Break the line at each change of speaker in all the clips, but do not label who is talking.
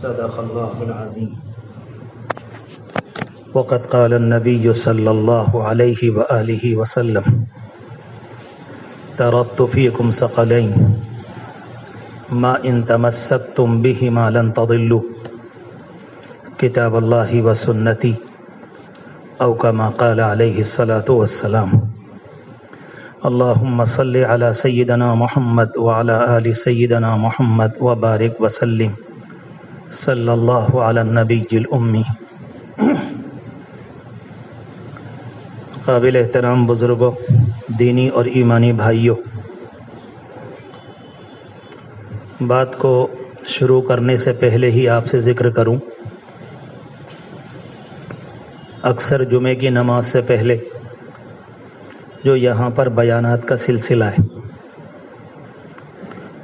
صدق الله العظيم. وقد قال النبي صلى الله عليه وآله وسلم: تركت فيكم ثقلين ما إن تمسكتم بهما لن تضلوا كتاب الله وسنتي أو كما قال عليه الصلاة والسلام. اللهم صل على سيدنا محمد وعلى آل سيدنا محمد وبارك وسلم صلی اللہ علی النبی الامی. قابل احترام بزرگوں، دینی اور ایمانی بھائیوں، بات کو شروع کرنے سے پہلے ہی آپ سے ذکر کروں، اکثر جمعے کی نماز سے پہلے جو یہاں پر بیانات کا سلسلہ ہے،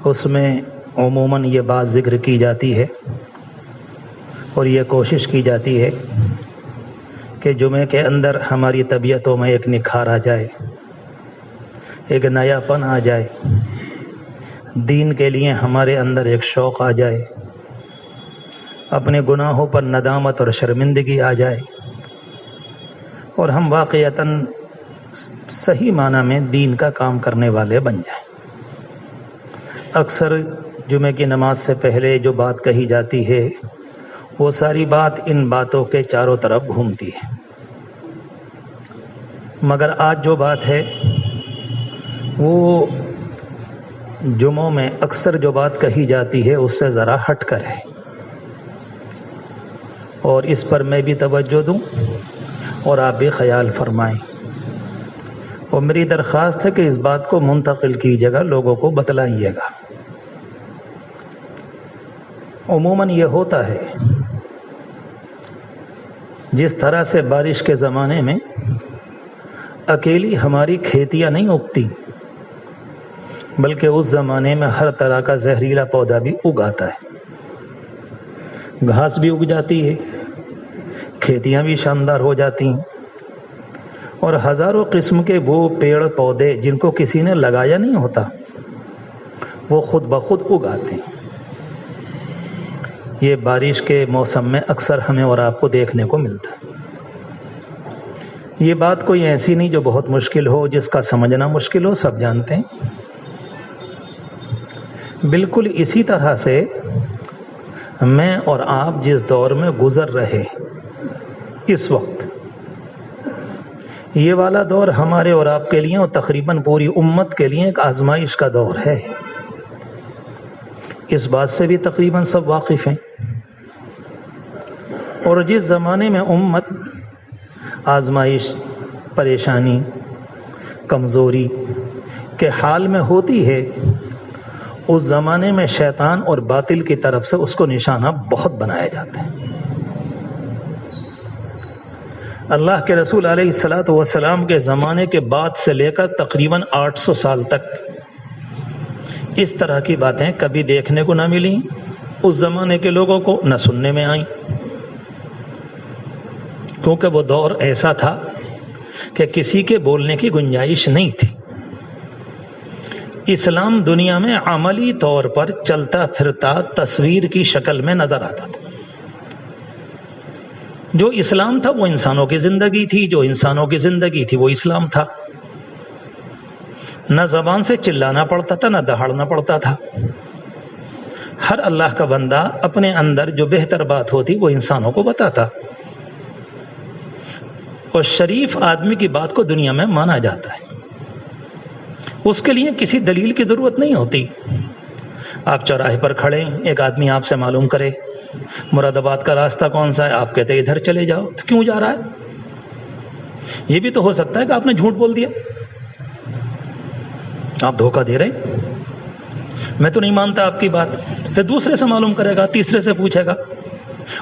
اس میں عموماً یہ بات ذکر کی جاتی ہے اور یہ کوشش کی جاتی ہے کہ جمعے کے اندر ہماری طبیعتوں میں ایک نکھار آ جائے، ایک نیا پن آ جائے، دین کے لیے ہمارے اندر ایک شوق آ جائے، اپنے گناہوں پر ندامت اور شرمندگی آ جائے، اور ہم واقعتاً صحیح معنی میں دین کا کام کرنے والے بن جائیں. اکثر جمعے کی نماز سے پہلے جو بات کہی جاتی ہے وہ ساری بات ان باتوں کے چاروں طرف گھومتی ہے، مگر آج جو بات ہے وہ جمعوں میں اکثر جو بات کہی جاتی ہے اس سے ذرا ہٹ کر ہے، اور اس پر میں بھی توجہ دوں اور آپ بھی خیال فرمائیں. اور میری درخواست ہے کہ اس بات کو منتقل کیجیے گا، لوگوں کو بتلائیے گا. عموماً یہ ہوتا ہے جس طرح سے بارش کے زمانے میں اکیلی ہماری کھیتیاں نہیں اگتی، بلکہ اس زمانے میں ہر طرح کا زہریلا پودا بھی اگاتا ہے، گھاس بھی اگ جاتی ہے، کھیتیاں بھی شاندار ہو جاتی ہیں، اور ہزاروں قسم کے وہ پیڑ پودے جن کو کسی نے لگایا نہیں ہوتا وہ خود بخود اگاتے ہیں. یہ بارش کے موسم میں اکثر ہمیں اور آپ کو دیکھنے کو ملتا ہے. یہ بات کوئی ایسی نہیں جو بہت مشکل ہو، جس کا سمجھنا مشکل ہو، سب جانتے ہیں. بالکل اسی طرح سے میں اور آپ جس دور میں گزر رہے اس وقت، یہ والا دور ہمارے اور آپ کے لیے اور تقریباً پوری امت کے لیے ایک آزمائش کا دور ہے. اس بات سے بھی تقریباً سب واقف ہیں. اور جس زمانے میں امت آزمائش، پریشانی، کمزوری کے حال میں ہوتی ہے، اس زمانے میں شیطان اور باطل کی طرف سے اس کو نشانہ بہت بنایا جاتا ہے. اللہ کے رسول علیہ الصلاۃ والسلام کے زمانے کے بعد سے لے کر تقریباً 800 سال تک اس طرح کی باتیں کبھی دیکھنے کو نہ ملیں، اس زمانے کے لوگوں کو نہ سننے میں آئیں، کیونکہ وہ دور ایسا تھا کہ کسی کے بولنے کی گنجائش نہیں تھی. اسلام دنیا میں عملی طور پر چلتا پھرتا تصویر کی شکل میں نظر آتا تھا. جو اسلام تھا وہ انسانوں کی زندگی تھی، جو انسانوں کی زندگی تھی وہ اسلام تھا. نہ زبان سے چلانا پڑتا تھا، نہ دہاڑنا پڑتا تھا. ہر اللہ کا بندہ اپنے اندر جو بہتر بات ہوتی وہ انسانوں کو بتاتا، اور شریف آدمی کی بات کو دنیا میں مانا جاتا ہے. اس کے لیے کسی دلیل کی ضرورت نہیں ہوتی. آپ چوراہے پر کھڑے، ایک آدمی آپ سے معلوم کرے مراد آباد کا راستہ کون سا ہے، آپ کہتے ہیں ادھر چلے جاؤ، تو کیوں جا رہا ہے؟ یہ بھی تو ہو سکتا ہے کہ آپ نے جھوٹ بول دیا، آپ دھوکہ دے رہے ہیں، میں تو نہیں مانتا آپ کی بات. پھر دوسرے سے معلوم کرے گا، تیسرے سے پوچھے گا،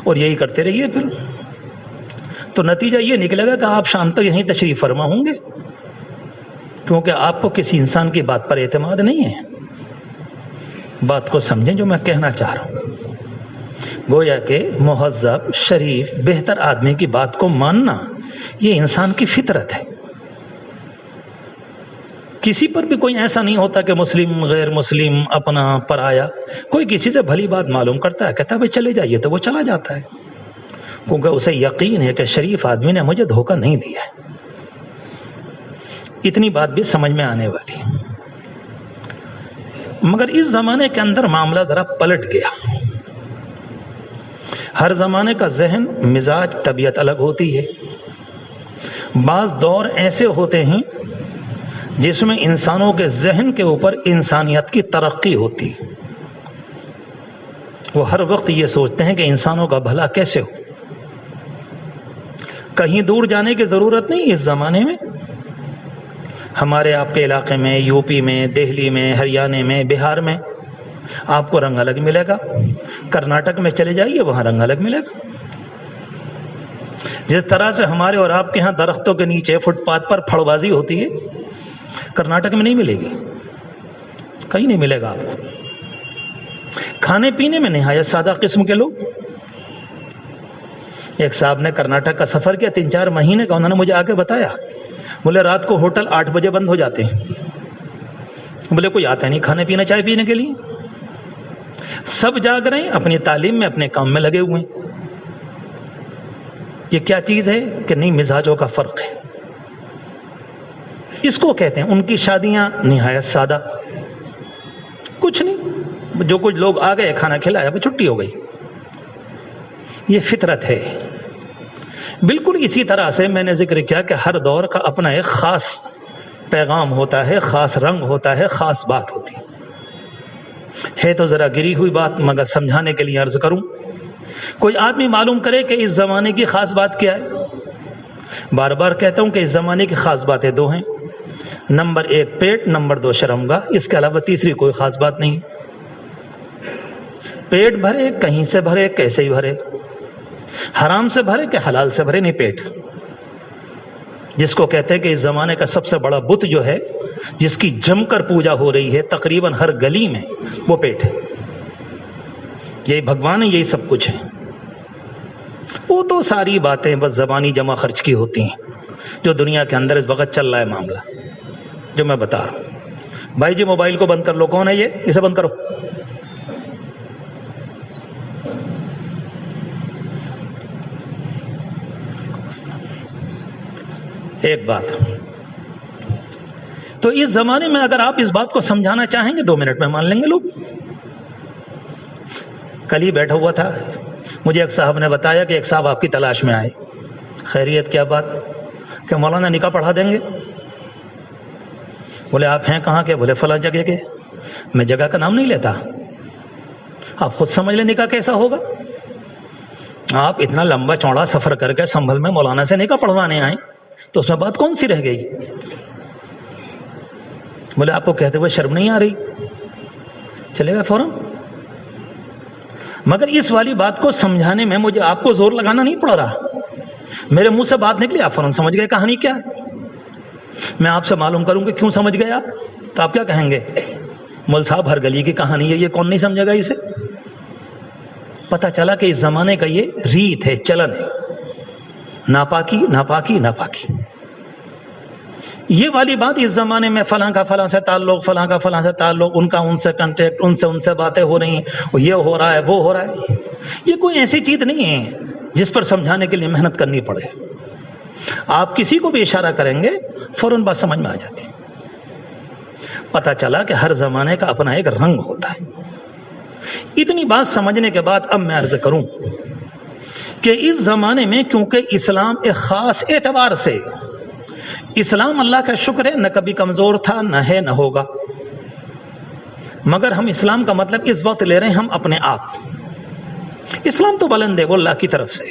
اور یہی کرتے رہیے. پھر تو نتیجہ یہ نکلے گا کہ آپ شام تک یہیں تشریف فرما ہوں گے، کیونکہ آپ کو کسی انسان کی بات پر اعتماد نہیں ہے. بات کو سمجھیں جو میں کہنا چاہ رہا ہوں. گویا کہ مہذب، شریف، بہتر آدمی کی بات کو ماننا یہ انسان کی فطرت ہے کسی پر بھی کوئی ایسا نہیں ہوتا کہ مسلم غیر مسلم اپنا پرایا، کوئی کسی سے بھلی بات معلوم کرتا ہے، کہتا ہے بھائی چلے جائیے، تو وہ چلا جاتا ہے، کیونکہ اسے یقین ہے کہ شریف آدمی نے مجھے دھوکہ نہیں دیا ہے۔ اتنی بات بھی سمجھ میں آنے والی۔ مگر اس زمانے کے اندر معاملہ ذرا پلٹ گیا۔ ہر زمانے کا ذہن، مزاج، طبیعت الگ ہوتی ہے۔ بعض دور ایسے ہوتے ہیں جس میں انسانوں کے ذہن کے اوپر انسانیت کی ترقی ہوتی، وہ ہر وقت یہ سوچتے ہیں کہ انسانوں کا بھلا کیسے ہو۔ کہیں دور جانے کی ضرورت نہیں۔ اس زمانے میں ہمارے آپ کے علاقے میں، یو پی میں، دہلی میں، ہریانہ میں، بہار میں آپ کو رنگ الگ ملے گا۔ کرناٹک میں چلے جائیے، وہاں رنگ الگ ملے گا۔ جس طرح سے ہمارے اور آپ کے ہاں درختوں کے نیچے فٹ پاتھ پر پھڑ بازی ہوتی ہے، کرناٹک میں نہیں ملے گی، کہیں نہیں ملے گا آپ کو۔ کھانے پینے میں نہایت سادہ قسم کے لوگ۔ ایک صاحب نے کرناٹک کا سفر کیا 3-4 مہینے کا، انہوں نے مجھے آ کے بتایا، بولے رات کو ہوٹل 8 بجے بند ہو جاتے ہیں، بولے کوئی آتا نہیں کھانے پینا چائے پینے کے لیے، سب جاگ رہے ہیں، اپنی تعلیم میں اپنے کام میں لگے ہوئے ہیں۔ یہ کیا چیز ہے کہ نہیں، مزاجوں کا فرق ہے۔ اس کو کہتے ہیں ان کی شادیاں نہایت سادہ، کچھ نہیں، جو کچھ لوگ آ گئے، کھانا کھلایا، وہ چھٹی ہو گئی۔ یہ فطرت ہے۔ بالکل اسی طرح سے میں نے ذکر کیا کہ ہر دور کا اپنا ایک خاص پیغام ہوتا ہے، خاص رنگ ہوتا ہے، خاص بات ہوتی ہے۔ تو ذرا گری ہوئی بات، مگر سمجھانے کے لیے عرض کروں، کوئی آدمی معلوم کرے کہ اس زمانے کی خاص بات کیا ہے۔ بار بار کہتا ہوں کہ اس زمانے کی خاص باتیں 2 ہیں، نمبر 1 پیٹ، نمبر 2 شرمگاہ، اس کے علاوہ تیسری کوئی خاص بات نہیں۔ پیٹ بھرے، کہیں سے بھرے، کیسے ہی بھرے، حرام سے بھرے کہ حلال سے بھرے، نہیں پیٹ۔ جس کو کہتے ہیں کہ اس زمانے کا سب سے بڑا بت جو ہے، جس کی جم کر پوجا ہو رہی ہے تقریباً ہر گلی میں، وہ پیٹ ہے۔ یہی بھگوان ہے، یہی سب کچھ ہے۔ وہ تو ساری باتیں بس زبانی جمع خرچ کی ہوتی ہیں، جو دنیا کے اندر اس وقت چل رہا ہے معاملہ، جو میں بتا رہا ہوں۔ بھائی جی موبائل کو بند کر لو، کون ہے یہ، اسے بند کرو۔ ایک بات تو اس زمانے میں اگر آپ اس بات کو سمجھانا چاہیں گے 2 منٹ میں مان لیں گے لوگ۔ کل ہی بیٹھا ہوا تھا، مجھے ایک صاحب نے بتایا کہ ایک صاحب آپ کی تلاش میں آئے۔ خیریت، کیا بات، کہ مولانا نکاح پڑھا دیں گے؟ بولے آپ ہیں کہاں کے؟ بولے فلاں جگہ کے۔ میں جگہ کا نام نہیں لیتا، آپ خود سمجھ لیں نکاح کیسا ہوگا۔ آپ اتنا لمبا چوڑا سفر کر کے سنبھل میں مولانا سے نکاح پڑھوانے آئیں تو اس میں بات کون سی رہ گئی؟ بولے آپ کو کہتے ہوئے شرم نہیں آ رہی؟ چلے گا فوراً۔ مگر اس والی بات کو سمجھانے میں مجھے آپ کو زور لگانا نہیں پڑ رہا، میرے منہ سے بات نکلی، آپ فوراً سمجھ گئے کہانی کیا ہے۔ میں آپ سے معلوم کروں کہ کیوں سمجھ گئے آپ، تو آپ کیا کہیں گے؟ مول صاحب ہر گلی کی کہانی ہے، یہ کون نہیں سمجھے گا اسے۔ پتہ چلا کہ اس زمانے کا یہ ریت ہے، چلن ہے، ناپاکی ناپاکی ناپاکی۔ یہ والی بات اس زمانے میں فلاں کا فلاں سے تعلق، فلاں کا فلاں سے تعلق، ان کا ان سے کنٹیکٹ، ان سے باتیں ہو رہی ہیں، یہ ہو رہا ہے، وہ ہو رہا ہے۔ یہ کوئی ایسی چیز نہیں ہے جس پر سمجھانے کے لیے محنت کرنی پڑے۔ آپ کسی کو بھی اشارہ کریں گے فوراً بات سمجھ میں آ جاتی ہے۔ پتہ چلا کہ ہر زمانے کا اپنا ایک رنگ ہوتا ہے۔ اتنی بات سمجھنے کے بعد اب میں عرض کروں کہ اس زمانے میں کیونکہ اسلام ایک خاص اعتبار سے، اسلام اللہ کا شکر ہے نہ کبھی کمزور تھا، نہ ہے، نہ ہوگا، مگر ہم اسلام کا مطلب اس وقت لے رہے ہیں ہم اپنے آپ۔ اسلام تو بلند ہے، وہ اللہ کی طرف سے،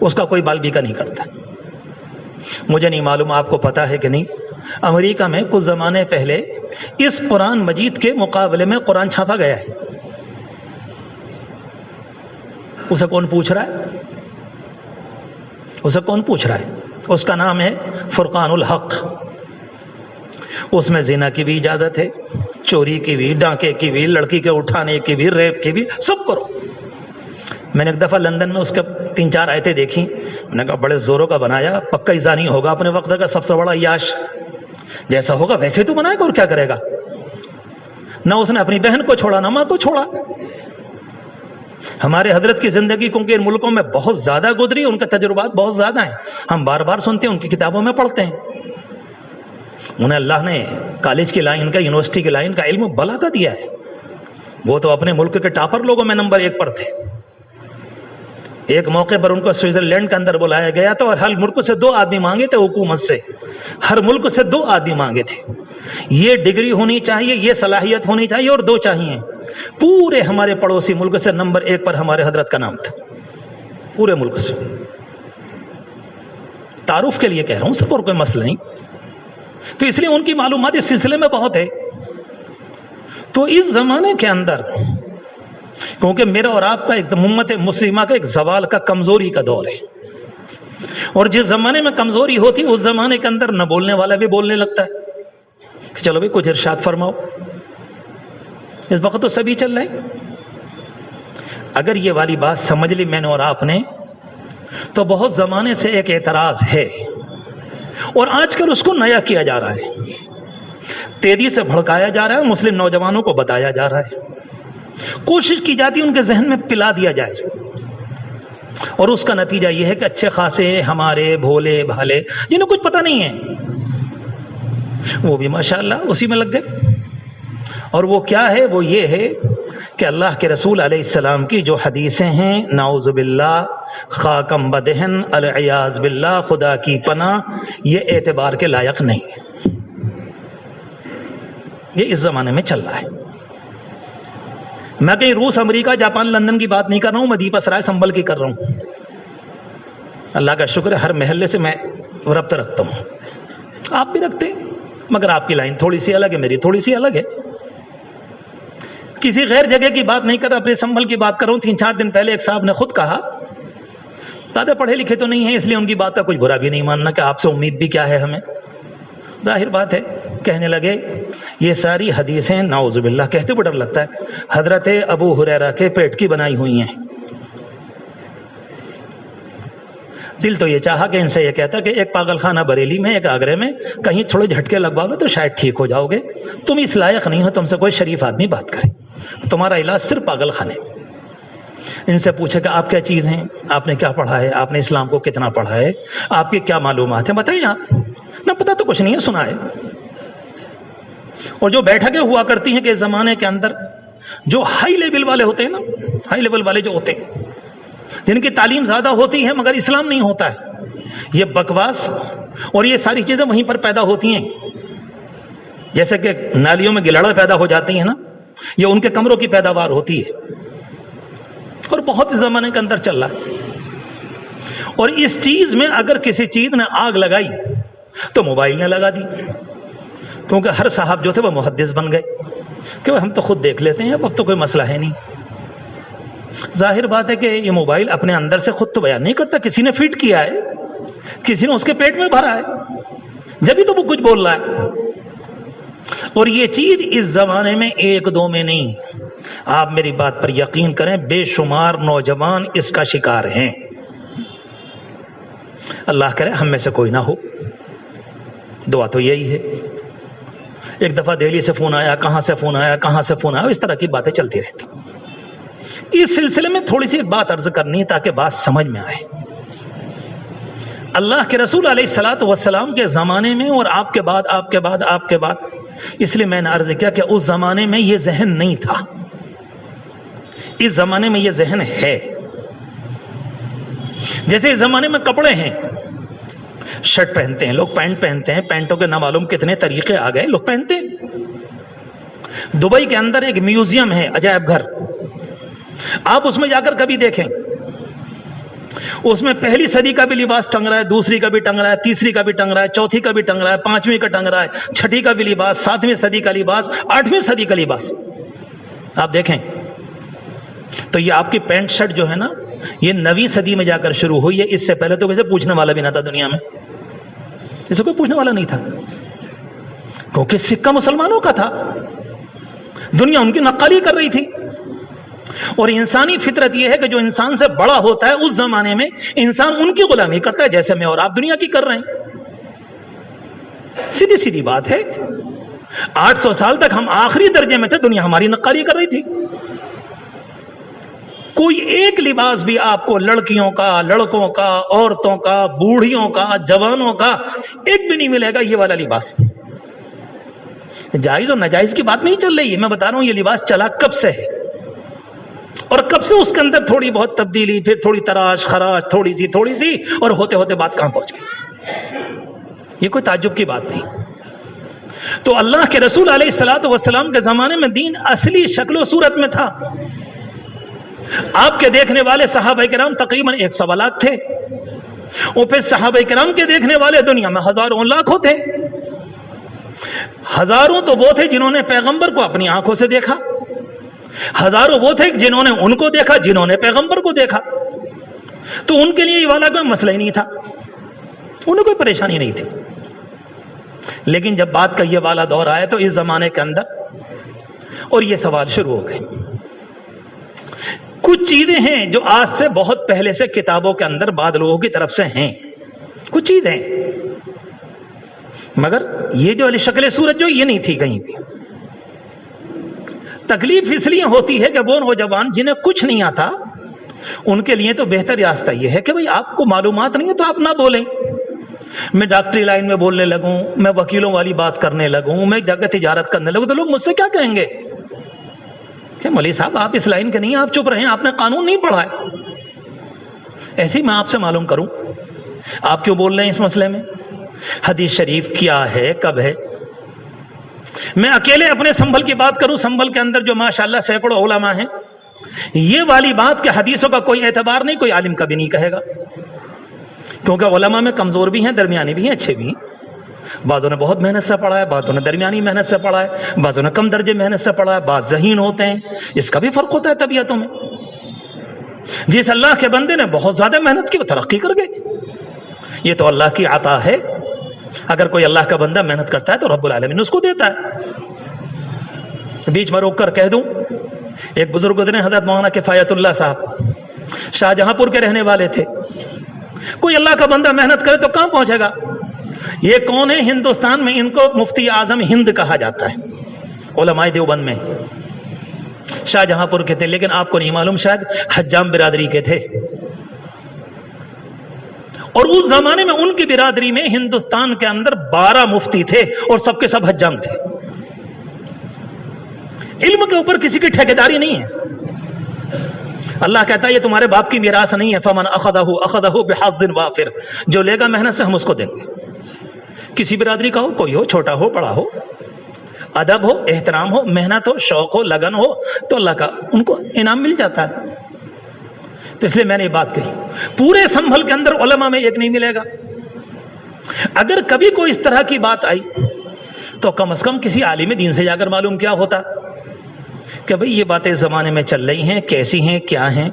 اس کا کوئی بال بیکا نہیں کرتا۔ مجھے نہیں معلوم آپ کو پتا ہے کہ نہیں، امریکہ میں کچھ زمانے پہلے اس قرآن مجید کے مقابلے میں قرآن چھاپا گیا ہے۔ اسے کون پوچھ رہا ہے؟ اسے کون پوچھ رہا ہے؟ اس کا نام ہے فرقان الحق۔ اس میں زنا کی بھی اجازت ہے، چوری کی بھی، ڈاکے کی بھی، لڑکی کے اٹھانے کی بھی، ریپ کی بھی، سب کرو۔ میں نے ایک دفعہ لندن میں اس کے 3-4 آیتیں دیکھی، میں نے کہا بڑے زوروں کا بنایا، پکا ہی زانی ہوگا اپنے وقت کا سب سے بڑا یاش۔ جیسا ہوگا ویسے تو بنائے گا، اور کیا کرے گا؟ نہ اس نے اپنی بہن کو چھوڑا، نہ ماں کو چھوڑا. ہمارے حضرت کی زندگی کیونکہ ان ملکوں میں بہت زیادہ گزری، ان کے تجربات بہت زیادہ ہیں، ہم بار بار سنتے ہیں، ان کی کتابوں میں پڑھتے ہیں. انہیں اللہ نے کالج کی لائن کا، یونیورسٹی کی لائن کا علم بلا کا دیا ہے. وہ تو اپنے ملک کے ٹاپر لوگوں میں نمبر 1 پر تھے. ایک موقع پر ان کو سوئٹزرلینڈ کے اندر بلایا گیا تو ہر ملک سے 2 آدمی مانگے تھے حکومت سے، ہر ملک سے 2 آدمی مانگے تھے. یہ ڈگری ہونی چاہیے، یہ صلاحیت ہونی چاہیے، اور 2 چاہیے. پورے ہمارے پڑوسی ملک سے نمبر 1 پر ہمارے حضرت کا نام تھا، پورے ملک سے. تعارف کے لیے کہہ رہا ہوں، سب اور کوئی مسئلہ نہیں. تو اس لیے ان کی معلومات اس سلسلے میں بہت ہے. تو اس زمانے کے اندر کیونکہ میرا اور آپ کا ایک امت مسلمہ کا ایک زوال کا، کمزوری کا دور ہے، اور جس زمانے میں کمزوری ہوتی اس زمانے کے اندر نہ بولنے والا بھی بولنے لگتا ہے کہ چلو بھائی کچھ ارشاد فرماؤ. اس وقت تو سبھی چل رہے. اگر یہ والی بات سمجھ لی میں نے اور آپ نے تو بہت زمانے سے ایک اعتراض ہے، اور آج کل اس کو نیا کیا جا رہا ہے، تیزی سے بھڑکایا جا رہا ہے، مسلم نوجوانوں کو بتایا جا رہا ہے، کوشش کی جاتی ہے ان کے ذہن میں پلا دیا جائے. اور اس کا نتیجہ یہ ہے کہ اچھے خاصے ہمارے بھولے بھالے جنہیں کچھ پتہ نہیں ہے وہ بھی ماشاءاللہ اسی میں لگ گئے. اور وہ کیا ہے؟ وہ یہ ہے کہ اللہ کے رسول علیہ السلام کی جو حدیثیں ہیں، نعوذ باللہ، خاکم بدہن، العیاذ باللہ، خدا کی پناہ، یہ اعتبار کے لائق نہیں. یہ اس زمانے میں چل رہا ہے. میں کہیں روس، امریکہ، جاپان، لندن کی بات نہیں کر رہا ہوں، میں دیپا سرائے سنبل کی کر رہا ہوں. اللہ کا شکر ہے ہر محلے سے میں ربط رکھتا ہوں، آپ بھی رکھتے ہیں، مگر آپ کی لائن تھوڑی سی الگ ہے، میری تھوڑی سی الگ ہے. کسی غیر جگہ کی بات نہیں کر رہا، اپنے سنبل کی بات کر رہا ہوں. 3-4 دن پہلے ایک صاحب نے خود کہا، زیادہ پڑھے لکھے تو نہیں ہیں اس لیے ان کی بات کا کچھ برا بھی نہیں ماننا کہ آپ سے امید بھی کیا ہے ہمیں. ظاہر بات ہے، کہنے لگے یہ ساری حدیثیں نعوذ باللہ، کہتے ہوئے ڈر لگتا ہے، حضرت ابو ہریرہ کے پیٹ کی بنائی ہوئی ہیں. دل تو یہ چاہا کہ ان سے یہ کہتا کہ ایک پاگل خانہ بریلی میں، ایک آگرے میں کہیں تھوڑے جھٹکے لگوا لو تو شاید ٹھیک ہو جاؤ گے. تم اس لائق نہیں ہو تم سے کوئی شریف آدمی بات کرے، تمہارا علاج صرف پاگل خانے. ان سے پوچھے کہ آپ کیا چیز ہیں، آپ نے کیا پڑھا ہے، آپ نے اسلام کو کتنا پڑھا ہے، آپ کی کیا معلومات ہیں، بتائیں. آپ نہ پتا تو کچھ نہیں ہے، سنا ہے. اور جو بیٹھکیں ہوا کرتی ہیں کہ اس زمانے کے اندر جو ہائی لیول والے ہوتے ہیں نا، ہائی لیول والے جو ہوتے ہیں جن کی تعلیم زیادہ ہوتی ہے مگر اسلام نہیں ہوتا ہے، یہ بکواس اور یہ ساری چیزیں وہیں پر پیدا ہوتی ہیں. جیسے کہ نالیوں میں گلاڑیں پیدا ہو جاتی ہیں نا، یہ ان کے کمروں کی پیداوار ہوتی ہے. اور بہت زمانے کے اندر چل رہا ہے. اور اس چیز میں اگر کسی چیز نے آگ لگائی تو موبائل نے لگا دی، کیونکہ ہر صاحب جو تھے وہ محدث بن گئے کہ ہم تو خود دیکھ لیتے ہیں، اب تو کوئی مسئلہ ہے نہیں. ظاہر بات ہے کہ یہ موبائل اپنے اندر سے خود تو بیان نہیں کرتا، کسی نے فیڈ کیا ہے، کسی نے اس کے پیٹ میں بھرا ہے، جبھی تو وہ کچھ بول رہا ہے. اور یہ چیز اس زمانے میں 1-2 میں نہیں، آپ میری بات پر یقین کریں، بے شمار نوجوان اس کا شکار ہیں. اللہ کرے ہم میں سے کوئی نہ ہو، دعا تو یہی ہے. ایک دفعہ دہلی سے فون آیا، کہاں سے فون آیا، کہاں سے فون آیا، اس طرح کی باتیں چلتی رہتی. اس سلسلے میں تھوڑی سی ایک بات عرض کرنی ہے تاکہ بات سمجھ میں آئے. اللہ کے رسول علیہ الصلوۃ والسلام کے زمانے میں اور آپ کے بعد اس لیے میں نے عرض کیا کہ اس زمانے میں یہ ذہن نہیں تھا، اس زمانے میں یہ ذہن ہے. جیسے اس زمانے میں کپڑے ہیں، شرٹ پہنتے ہیں لوگ، پینٹ پہنتے ہیں، پینٹوں کے نہ معلوم کتنے طریقے آ گئے، لوگ پہنتے ہیں. دبئی کے اندر ایک میوزیم ہے، عجائب گھر، آپ اس میں جا کر کبھی دیکھیں، اس میں پہلی صدی کا بھی لباس ٹنگ رہا ہے، دوسری کا بھی ٹنگ رہا ہے، تیسری کا بھی ٹنگ رہا ہے، چوتھی کا بھی ٹنگ رہا ہے، 5ویں کا ٹنگ رہا ہے، 6ٹھی کا بھی لباس، 7ویں صدی کا لباس، 8ویں صدی کا لباس. آپ دیکھیں تو یہ آپ کی پینٹ شرٹ جو ہے نا، یہ 9ویں صدی میں جا کر شروع ہوئی ہے. اس سے پہلے تو کسی پوچھنے والا بھی نہ تھا دنیا میں، اسے کوئی پوچھنے والا نہیں تھا، کیونکہ سکہ مسلمانوں کا تھا، دنیا ان کی نقالی کر رہی تھی. اور انسانی فطرت یہ ہے کہ جو انسان سے بڑا ہوتا ہے اس زمانے میں انسان ان کی غلامی کرتا ہے، جیسے میں اور آپ دنیا کی کر رہے ہیں. سیدھی سیدھی بات ہے. 800 سال تک ہم آخری درجے میں تھے, دنیا ہماری نقالی کر رہی تھی. کوئی ایک لباس بھی آپ کو لڑکیوں کا, لڑکوں کا, عورتوں کا, بوڑھیوں کا, جوانوں کا ایک بھی نہیں ملے گا یہ والا لباس. جائز اور ناجائز کی بات نہیں چل رہی ہے, میں بتا رہا ہوں یہ لباس چلا کب سے ہے اور کب سے اس کے اندر تھوڑی بہت تبدیلی, پھر تھوڑی تراش خراش, تھوڑی سی اور ہوتے ہوتے بات کہاں پہنچ گئی. یہ کوئی تعجب کی بات نہیں. تو اللہ کے رسول علیہ الصلوۃ والسلام کے زمانے میں دین اصلی شکل و صورت میں تھا. آپ کے دیکھنے والے صحابہ کرام تقریباً 100 لاکھ تھے, اور پھر صحابہ کرام کے دیکھنے والے دنیا میں ہزاروں لاکھوں تھے. ہزاروں تو وہ تھے جنہوں نے پیغمبر کو اپنی آنکھوں سے دیکھا, ہزاروں وہ تھے جنہوں نے ان کو دیکھا جنہوں نے پیغمبر کو دیکھا. تو ان کے لیے یہ والا کوئی مسئلہ ہی نہیں تھا, انہیں کوئی پریشانی نہیں تھی. لیکن جب بات کا یہ والا دور آیا تو اس زمانے کے اندر اور یہ سوال شروع ہو گئے. کچھ چیزیں ہیں جو آج سے بہت پہلے سے کتابوں کے اندر بعض لوگوں کی طرف سے ہیں, کچھ چیزیں, مگر یہ جو علی شکل صورت جو یہ نہیں تھی کہیں بھی. تکلیف اس لیے ہوتی ہے کہ وہ نوجوان جنہیں کچھ نہیں آتا ان کے لیے تو بہتر راستہ یہ ہے کہ بھئی آپ کو معلومات نہیں ہے تو آپ نہ بولیں. میں ڈاکٹری لائن میں بولنے لگوں, میں وکیلوں والی بات کرنے لگوں, میں جگہ تجارت کرنے لگوں تو لوگ مجھ سے کیا کہیں گے کہ مولوی صاحب آپ اس لائن کے نہیں ہیں, آپ چپ رہیں, آپ نے قانون نہیں پڑھا ہے. ایسے ہی میں آپ سے معلوم کروں آپ کیوں بول رہے ہیں اس مسئلے میں, حدیث شریف کیا ہے, کب ہے. میں اکیلے اپنے سنبھل کی بات کروں, سنبھل کے اندر جو ماشاءاللہ سینکڑوں علماء ہیں, یہ والی بات کہ حدیثوں کا کوئی اعتبار نہیں, کوئی عالم کبھی نہیں کہے گا, کیونکہ علماء میں کمزور بھی ہیں, درمیانی بھی ہیں, اچھے بھی ہیں. بعضوں نے بہت محنت سے پڑھا ہے, بعضوں نے درمیانی محنت سے پڑھا ہے, بعضوں نے کم درجے محنت سے پڑھا ہے, بعض ذہین ہوتے ہیں, اس کا بھی فرق ہوتا ہے طبیعتوں میں. جس اللہ کے بندے نے بہت زیادہ محنت کی وہ ترقی کر گئے, یہ تو اللہ کی عطا ہے. اگر کوئی اللہ کا بندہ محنت کرتا ہے تو رب العالمین اس کو دیتا ہے. بیچ میں روک کر کہہ دوں, ایک بزرگ گزرے حضرت مولانا کفایت اللہ صاحب, شاہجہاں پور کے رہنے والے تھے. کوئی اللہ کا بندہ محنت کرے تو کہاں پہنچے گا. یہ کون ہے ہندوستان میں, ان کو مفتی اعظم ہند کہا جاتا ہے, علماء دیوبند میں, شاہجہاں پور کے تھے, لیکن آپ کو نہیں معلوم شاید حجام برادری کے تھے. اور اس زمانے میں ان کی برادری میں ہندوستان کے اندر 12 مفتی تھے اور سب کے سب حجام تھے. علم کے اوپر کسی کی ٹھیکیداری نہیں ہے. اللہ کہتا ہے یہ تمہارے باپ کی میراث نہیں ہے, فمن اخذہ بحظ وافر, جو لے گا محنت سے ہم اس کو دیں گے. کسی برادری کا ہو, کوئی ہو, چھوٹا ہو بڑا ہو, ادب ہو, احترام ہو, محنت ہو, شوق ہو, لگن ہو, تو اللہ کا ان کو انعام مل جاتا ہے. تو اس لیے میں نے یہ بات کہی, پورے سنبھل کے اندر علماء میں ایک نہیں ملے گا. اگر کبھی کوئی اس طرح کی بات آئی تو کم از کم کسی عالم دین سے جا کر معلوم کیا ہوتا کہ بھئی یہ باتیں زمانے میں چل رہی ہیں, کیسی ہیں, کیا ہیں.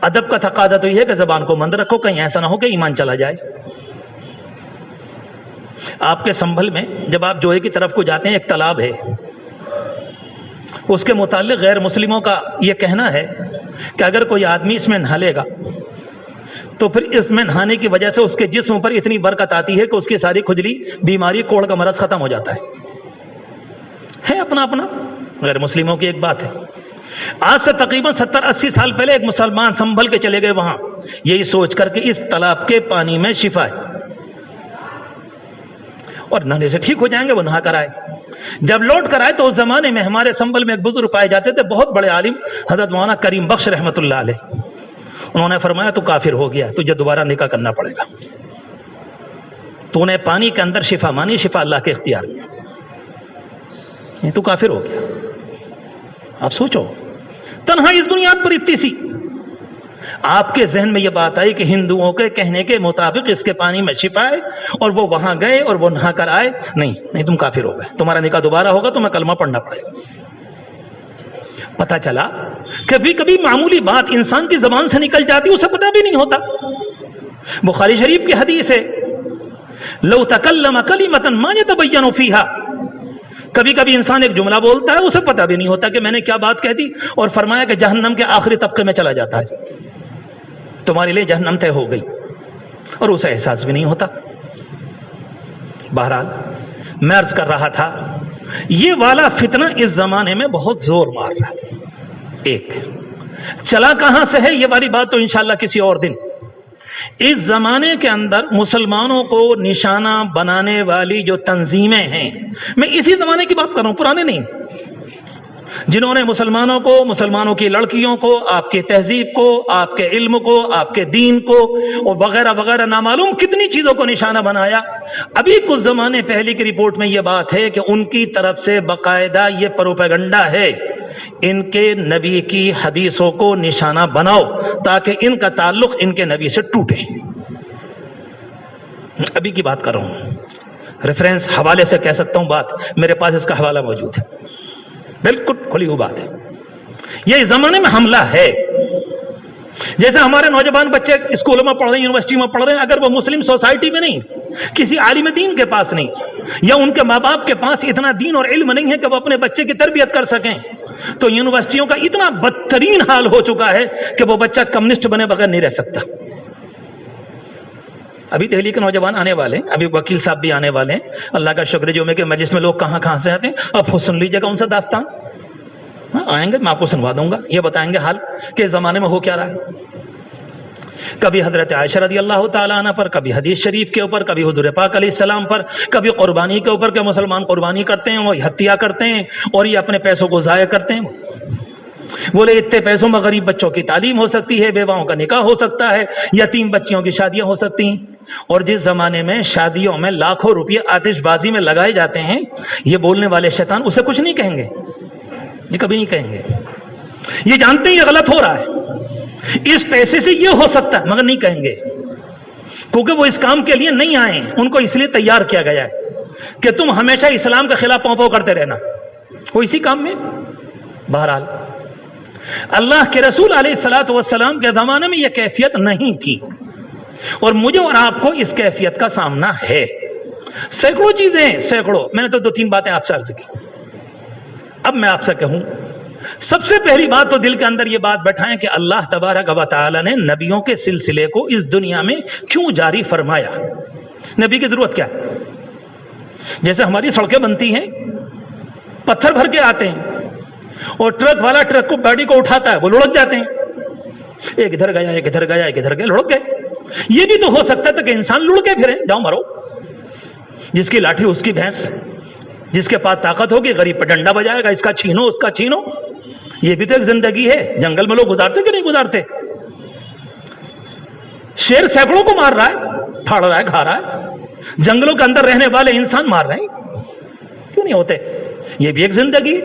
ادب کا تقاضا تو یہ ہے کہ زبان کو بند رکھو, کہیں ایسا نہ ہو کہ ایمان چلا جائے. آپ کے سنبھل میں جب آپ جوہے کی طرف کو جاتے ہیں, ایک تالاب ہے, اس کے متعلق غیر مسلموں کا یہ کہنا ہے کہ اگر کوئی آدمی اس میں نہا لے گا تو پھر اس میں نہانے کی وجہ سے اس کے جسم پر اتنی برکت آتی ہے کہ اس کی ساری کھجلی, بیماری, کوڑ کا مرض ختم ہو جاتا ہے. اپنا اپنا غیر مسلموں کی ایک بات ہے. آج سے تقریباً 70-80 سال پہلے ایک مسلمان سنبھل کے چلے گئے وہاں, یہی سوچ کر کہ اس تالاب کے پانی میں شفا ہے اور نہانے سے ٹھیک ہو جائیں گے. وہ نہا کر آئے. جب لوٹ کر آئے تو اس زمانے میں ہمارے سنبھل میں ایک بزرگ پائے جاتے تھے, بہت بڑے عالم, حضرت مولانا کریم بخش رحمت اللہ علیہ. انہوں نے فرمایا تو کافر ہو گیا, تجھے دوبارہ نکاح کرنا پڑے گا. تو نے پانی کے اندر شفا مانی, شفا اللہ کے اختیار میں, تو کافر ہو گیا. آپ سوچو, تنہا اس بنیاد پر اتنی سی آپ کے ذہن میں یہ بات آئی کہ ہندوؤں کے کہنے کے مطابق اس کے پانی میں شفا ہے, اور وہ وہاں گئے اور وہ نہا کر آئے. نہیں, تم کافر ہو گئے, تمہارا نکاح دوبارہ ہوگا, تمہیں کلمہ پڑھنا پڑے گا. پتا چلا کبھی کبھی معمولی بات انسان کی زبان سے نکل جاتی, اسے پتا بھی نہیں ہوتا. بخاری شریف کی حدیث ہے, لو تکلم کلمۃ ما یتبین فیہا, کبھی کبھی انسان ایک جملہ بولتا ہے, اسے پتا بھی نہیں ہوتا کہ میں نے کیا بات کہہ دی, اور فرمایا کہ جہنم کے آخری طبقے میں چلا جاتا ہے, تمہارے لیے جہنم طے ہو گئی, اور اسے احساس بھی نہیں ہوتا. بہرحال میں عرض کر رہا تھا یہ والا فتنہ اس زمانے میں بہت زور مار رہا ہے. ایک چلا کہاں سے ہے یہ والی بات تو انشاءاللہ کسی اور دن. اس زمانے کے اندر مسلمانوں کو نشانہ بنانے والی جو تنظیمیں ہیں، میں اسی زمانے کی بات کر رہا ہوں، پرانے نہیں، جنہوں نے مسلمانوں کو، مسلمانوں کی لڑکیوں کو، آپ کی تہذیب کو، آپ کے علم کو، آپ کے دین کو اور وغیرہ وغیرہ نامعلوم کتنی چیزوں کو نشانہ بنایا. ابھی کچھ زمانے پہلے کی رپورٹ میں یہ بات ہے کہ ان کی طرف سے باقاعدہ یہ پروپیگنڈا ہے، ان کے نبی کی حدیثوں کو نشانہ بناؤ تاکہ ان کا تعلق ان کے نبی سے ٹوٹے. ابھی کی بات کر رہا ہوں، ریفرنس حوالے سے کہہ سکتا ہوں بات، میرے پاس اس کا حوالہ موجود ہے، بالکل کھلی ہوئی بات ہے. یہ اس زمانے میں حملہ ہے. جیسے ہمارے نوجوان بچے اسکولوں میں پڑھ رہے ہیں، یونیورسٹی میں پڑھ رہے ہیں، اگر وہ مسلم سوسائٹی میں نہیں، کسی عالم دین کے پاس نہیں، یا ان کے ماں باپ کے پاس اتنا دین اور علم نہیں ہے کہ وہ اپنے بچے کی تربیت کر سکیں، تو یونیورسٹیوں کا اتنا بدترین حال ہو چکا ہے کہ وہ بچہ کمیونسٹ بنے بغیر نہیں رہ سکتا. ابھی دہلی کے نوجوان آنے والے ہیں، ابھی وکیل صاحب بھی آنے والے ہیں. اللہ کا شکر جمعے کے مجلس میں لوگ کہاں کہاں سے آتے ہیں. اب خود سن لیجیے گا ان سے داستان، آئیں گے میں آپ کو سنوا دوں گا، یہ بتائیں گے حال کہ اس زمانے میں ہو کیا رہا ہے. کبھی حضرت عائشہ رضی اللہ تعالیٰ عنہ پر، کبھی حدیث شریف کے اوپر، کبھی حضور پاک علیہ السلام پر، کبھی قربانی کے اوپر کہ مسلمان قربانی کرتے ہیں، وہ ہتیا کرتے ہیں اور یہ اپنے پیسوں کو ضائع کرتے ہیں. بولے اتنے پیسوں میں غریب بچوں کی تعلیم ہو سکتی ہے، بیواؤں کا نکاح ہو سکتا ہے، یتیم بچیوں کی شادیاں ہو سکتی ہیں. اور جس زمانے میں شادیوں میں لاکھوں روپے آتش بازی میں لگائے جاتے ہیں، یہ بولنے والے شیطان اسے کچھ نہیں کہیں گے، یہ کبھی نہیں کہیں گے. یہ جانتے ہیں یہ غلط ہو رہا ہے، اس پیسے سے یہ ہو سکتا ہے، مگر نہیں کہیں گے، کیونکہ وہ اس کام کے لیے نہیں آئے. ان کو اس لیے تیار کیا گیا ہے کہ تم ہمیشہ اسلام کے خلاف پاؤں پاؤں کرتے رہنا، وہ اسی کام میں. بہرحال اللہ کے رسول علیہ الصلوۃ والسلام کے زمانے میں یہ کیفیت نہیں تھی، اور مجھے اور آپ کو اس کیفیت کا سامنا ہے. سینکڑوں چیزیں ہیں، سینکڑوں. میں نے تو 2-3 باتیں آپ سے عرض کی. اب میں آپ سے کہوں، سب سے پہلی بات تو دل کے اندر یہ بات بٹھائیں کہ اللہ تبارک و تعالی نے نبیوں کے سلسلے کو اس دنیا میں کیوں جاری فرمایا. نبی کی ضرورت کیا ہے؟ جیسے ہماری سڑکیں بنتی ہیں، پتھر بھر کے آتے ہیں اور ٹرک والا ٹرک کو گاڑی کو اٹھاتا ہے، وہ لڑک جاتے ہیں، ایک ادھر گیا، ایک ادھر گیا، ایک ادھر گیا، لڑک گئے. یہ بھی تو ہو سکتا تھا کہ انسان لڑکے پھرے، جاؤ مرو، جس کی لاٹھی اس کی بھینس، جس کے پاس طاقت ہوگی غریب پہ ڈنڈا بجائے گا، اس کا چھینو، اس کا چھینو. یہ بھی تو ایک زندگی ہے. جنگل میں لوگ گزارتے کہ نہیں گزارتے؟ شیر سینکڑوں کو مار رہا ہے، پھاڑ رہا ہے، کھا رہا ہے. جنگلوں کے اندر رہنے والے انسان مار رہے ہیں، کیوں نہیں ہوتے؟ یہ بھی ایک زندگی.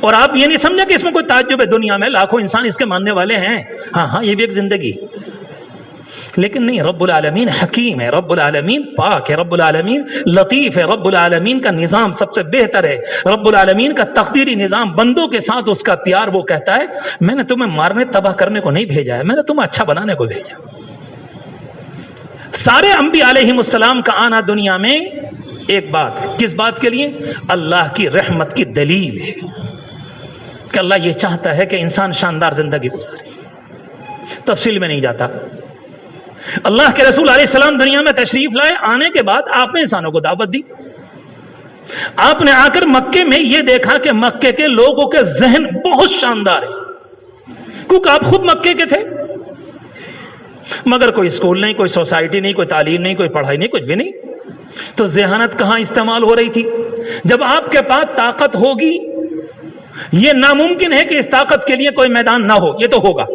اور آپ یہ نہیں سمجھا کہ اس میں کوئی تعجب ہے، دنیا میں لاکھوں انسان اس کے ماننے والے ہیں. ہاں یہ بھی ایک زندگی. لیکن نہیں، رب العالمین حکیم ہے، رب العالمین پاک ہے، رب العالمین لطیف ہے، رب العالمین کا نظام سب سے بہتر ہے. رب العالمین کا تقدیری نظام، بندوں کے ساتھ اس کا پیار، وہ کہتا ہے میں نے تمہیں مارنے تباہ کرنے کو نہیں بھیجا ہے، میں نے تمہیں اچھا بنانے کو بھیجا. سارے انبیاء علیہم السلام کا آنا دنیا میں ایک بات، کس بات کے لیے؟ اللہ کی رحمت کی دلیل ہے کہ اللہ یہ چاہتا ہے کہ انسان شاندار زندگی گزارے. تفصیل میں نہیں جاتا. اللہ کے رسول علیہ السلام دنیا میں تشریف لائے، آنے کے بعد آپ نے انسانوں کو دعوت دی. آپ نے آ کر مکے میں یہ دیکھا کہ مکے کے لوگوں کے ذہن بہت شاندار ہے، کیونکہ آپ خود مکے کے تھے، مگر کوئی اسکول نہیں، کوئی سوسائٹی نہیں، کوئی تعلیم نہیں، کوئی پڑھائی نہیں، کچھ بھی نہیں. تو ذہانت کہاں استعمال ہو رہی تھی؟ جب آپ کے پاس طاقت ہوگی، یہ ناممکن ہے کہ اس طاقت کے لیے کوئی میدان نہ ہو، یہ تو ہوگا،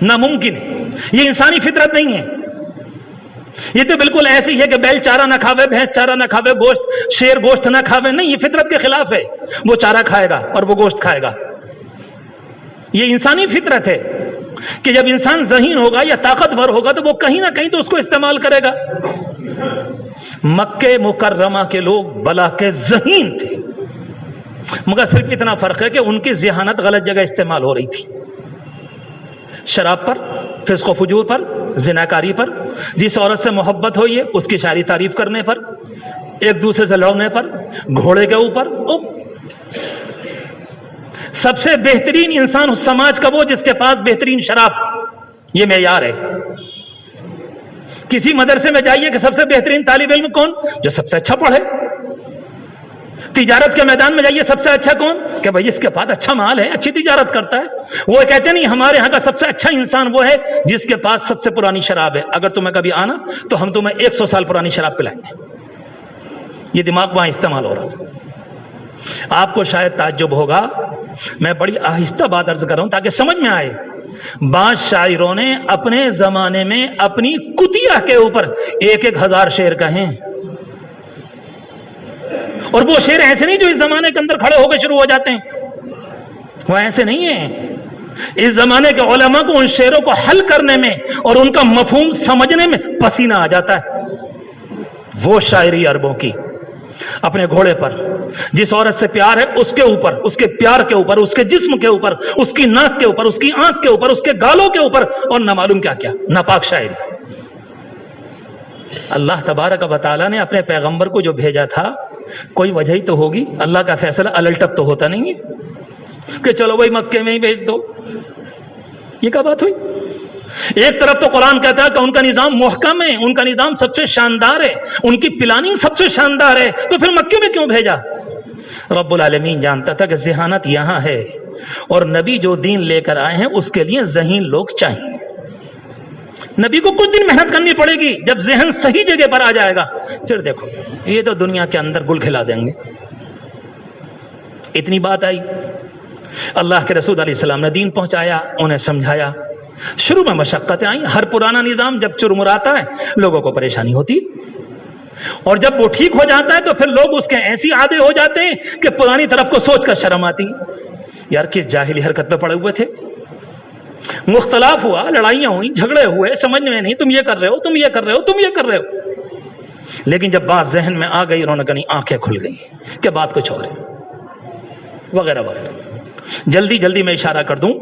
ناممکن ہے. یہ انسانی فطرت نہیں ہے. یہ تو بالکل ایسی ہے کہ بیل چارہ نہ کھاوے، بھینس چارہ نہ کھاوے، گوشت شیر گوشت نہ کھاوے. نہیں، یہ فطرت کے خلاف ہے. وہ چارہ کھائے گا اور وہ گوشت کھائے گا. یہ انسانی فطرت ہے کہ جب انسان ذہین ہوگا یا طاقتور ہوگا تو وہ کہیں نہ کہیں تو اس کو استعمال کرے گا. مکہ مکرمہ کے لوگ بلا کے ذہین تھے، مگر صرف اتنا فرق ہے کہ ان کی ذہانت غلط جگہ استعمال ہو رہی تھی. شراب پر، فسق و فجور پر، زناکاری پر، جس عورت سے محبت ہوئی ہے اس کی شاعری تعریف کرنے پر، ایک دوسرے سے لڑنے پر، گھوڑے کے اوپر. سب سے بہترین انسان اس سماج کا وہ جس کے پاس بہترین شراب، یہ معیار ہے. کسی مدرسے میں جائیے کہ سب سے بہترین طالب علم کون؟ جو سب سے اچھا پڑھے. تجارت کے میدان میں جائیے، سب سے اچھا کون؟ کہ بھائی جس کے پاس اچھا مال ہے، اچھی تجارت کرتا ہے. وہ کہتے نہیں ہمارے ہاں کا سب سے اچھا انسان وہ ہے جس کے پاس سب سے پرانی شراب ہے، اگر تمہیں کبھی آنا تو ہم تمہیں 100 سال پرانی شراب پلائیں گے. یہ دماغ وہاں استعمال ہو رہا تھا. آپ کو شاید تعجب ہوگا، میں بڑی آہستہ بات عرض کر رہا ہوں تاکہ سمجھ میں آئے. بعض شاعروں نے اپنے زمانے میں اپنی کتیا کے اوپر 1,000 شعر کہیں، اور وہ شعر ایسے نہیں جو اس زمانے کے اندر کھڑے ہو کے شروع ہو جاتے ہیں، وہ ایسے نہیں ہیں. اس زمانے کے علماء کو ان شعروں کو حل کرنے میں اور ان کا مفہوم سمجھنے میں پسینہ آ جاتا ہے. وہ شاعری عربوں کی اپنے گھوڑے پر جس عورت سے پیار ہے اس کے اوپر، اس کے پیار کے اوپر، اس کے جسم کے اوپر، اس کی ناک کے اوپر، اس کی آنکھ کے اوپر، اس کے گالوں کے اوپر، اور نہ معلوم کیا کیا ناپاک شاعری. اللہ تبارک و تعالیٰ نے اپنے پیغمبر کو جو بھیجا تھا کوئی وجہ ہی تو ہوگی. اللہ کا فیصلہ الٹپ تو ہوتا نہیں ہے کہ چلو وہی مکے میں ہی بھیج دو. یہ کیا بات ہوئی؟ ایک طرف تو قرآن کہتا ہے کہ ان کا نظام محکم ہے، ان کا نظام سب سے شاندار ہے، ان کی پلاننگ سب سے شاندار ہے، تو پھر مکے میں کیوں بھیجا؟ رب العالمین جانتا تھا کہ ذہانت یہاں ہے، اور نبی جو دین لے کر آئے ہیں اس کے لیے ذہین لوگ چاہیے. نبی کو کچھ دن محنت کرنی پڑے گی، جب ذہن صحیح جگہ پر آ جائے گا پھر دیکھو یہ تو دنیا کے اندر گل کھلا دیں گے. اتنی بات آئی، اللہ کے رسول علیہ السلام نے دین پہنچایا، انہیں سمجھایا. شروع میں مشقتیں آئیں. ہر پرانا نظام جب چرمراتا ہے لوگوں کو پریشانی ہوتی، اور جب وہ ٹھیک ہو جاتا ہے تو پھر لوگ اس کے ایسی عادی ہو جاتے ہیں کہ پرانی طرف کو سوچ کر شرم آتی. یار کس جاہلی حرکت پہ پڑے ہوئے تھے، مختلف ہوا، لڑائیاں ہوئی، جھگڑے ہوئے، سمجھ میں نہیں تم یہ کر رہے ہو، تم یہ کر رہے ہو، تم یہ کر رہے ہو. لیکن جب بات ذہن میں آ گئی انہوں نے کہا آنکھیں کھل گئی کہ بات کچھ اور ہے، وغیرہ وغیرہ. جلدی میں اشارہ کر دوں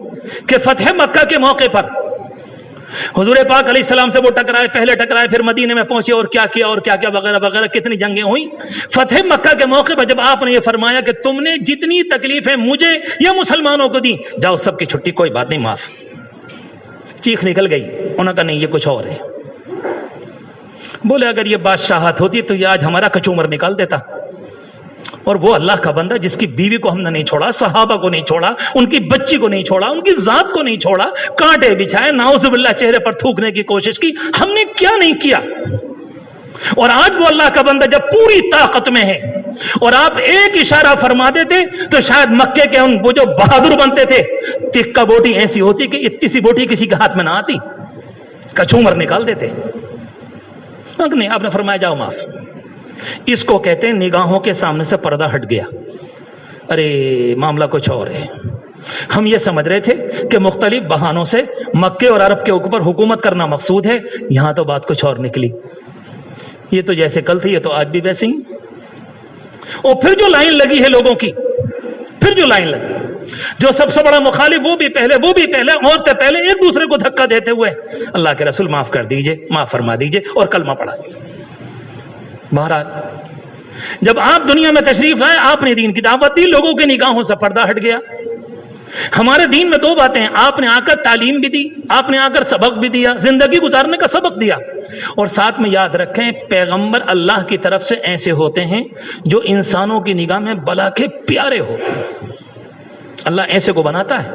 کہ فتح مکہ کے موقع پر حضور پاک علیہ السلام سے وہ ٹکرائے، پہلے ٹکرائے، پھر مدینے میں پہنچے اور کیا کیا وغیرہ وغیرہ، کتنی جنگیں ہوئیں. فتح مکہ کے موقع پر جب آپ نے یہ فرمایا کہ تم نے جتنی تکلیفیں مجھے یا مسلمانوں کو دی، جاؤ سب کی چھٹی، کوئی بات نہیں، معاف. چیخ نکل گئی. انہوں نے کہا نہیں یہ کچھ اور ہے. بولے اگر یہ بادشاہت ہوتی تو یہ آج ہمارا کچومر نکال دیتا. اور وہ اللہ کا بندہ جس کی بیوی کو ہم نے نہیں چھوڑا، صحابہ کو نہیں چھوڑا، ان کی بچی کو نہیں چھوڑا، ان کی ذات کو نہیں چھوڑا، کانٹے بچھائے، نعوذ باللہ چہرے پر تھوکنے کی کوشش کی، ہم نے کیا نہیں کیا. اور آج وہ اللہ کا بندہ جب پوری طاقت میں ہے اور آپ ایک اشارہ فرما دیتے تو شاید مکے کے وہ جو بہادر بنتے تھے، تکہ بوٹی ایسی ہوتی کہ اتنی سی بوٹی کسی کے ہاتھ میں نہ آتی، کچومر نکال دیتے. نہیں، آپ نے فرمایا جاؤ معاف. اس کو کہتے ہیں نگاہوں کے سامنے سے پردہ ہٹ گیا. ارے معاملہ کچھ اور ہے. ہم یہ سمجھ رہے تھے کہ مختلف بہانوں سے مکے اور عرب کے اوپر حکومت کرنا مقصود ہے، یہاں تو بات کچھ اور نکلی. یہ تو جیسے کل تھی یہ تو آج بھی ویسے ہی. اور پھر جو لائن لگی ہے لوگوں کی، پھر جو لائن لگی، جو سب سے بڑا مخالف وہ بھی پہلے، عورتیں پہلے، ایک دوسرے کو دھکا دیتے ہوئے اللہ کے رسول معاف کر دیجئے، معاف فرما دیجئے اور کلمہ پڑھا دیجئے. بہرحال جب آپ دنیا میں تشریف لائے، آپ نے دین کی دعوت دی، لوگوں کی نگاہوں سے پردہ ہٹ گیا. ہمارے دین میں دو باتیں ہیں، آپ نے آ کر تعلیم بھی دی، آپ نے آ کر سبق بھی دیا، زندگی گزارنے کا سبق دیا. اور ساتھ میں یاد رکھیں پیغمبر اللہ کی طرف سے ایسے ہوتے ہیں جو انسانوں کی نگاہ میں بلا کے پیارے ہوتے ہیں. اللہ ایسے کو بناتا ہے،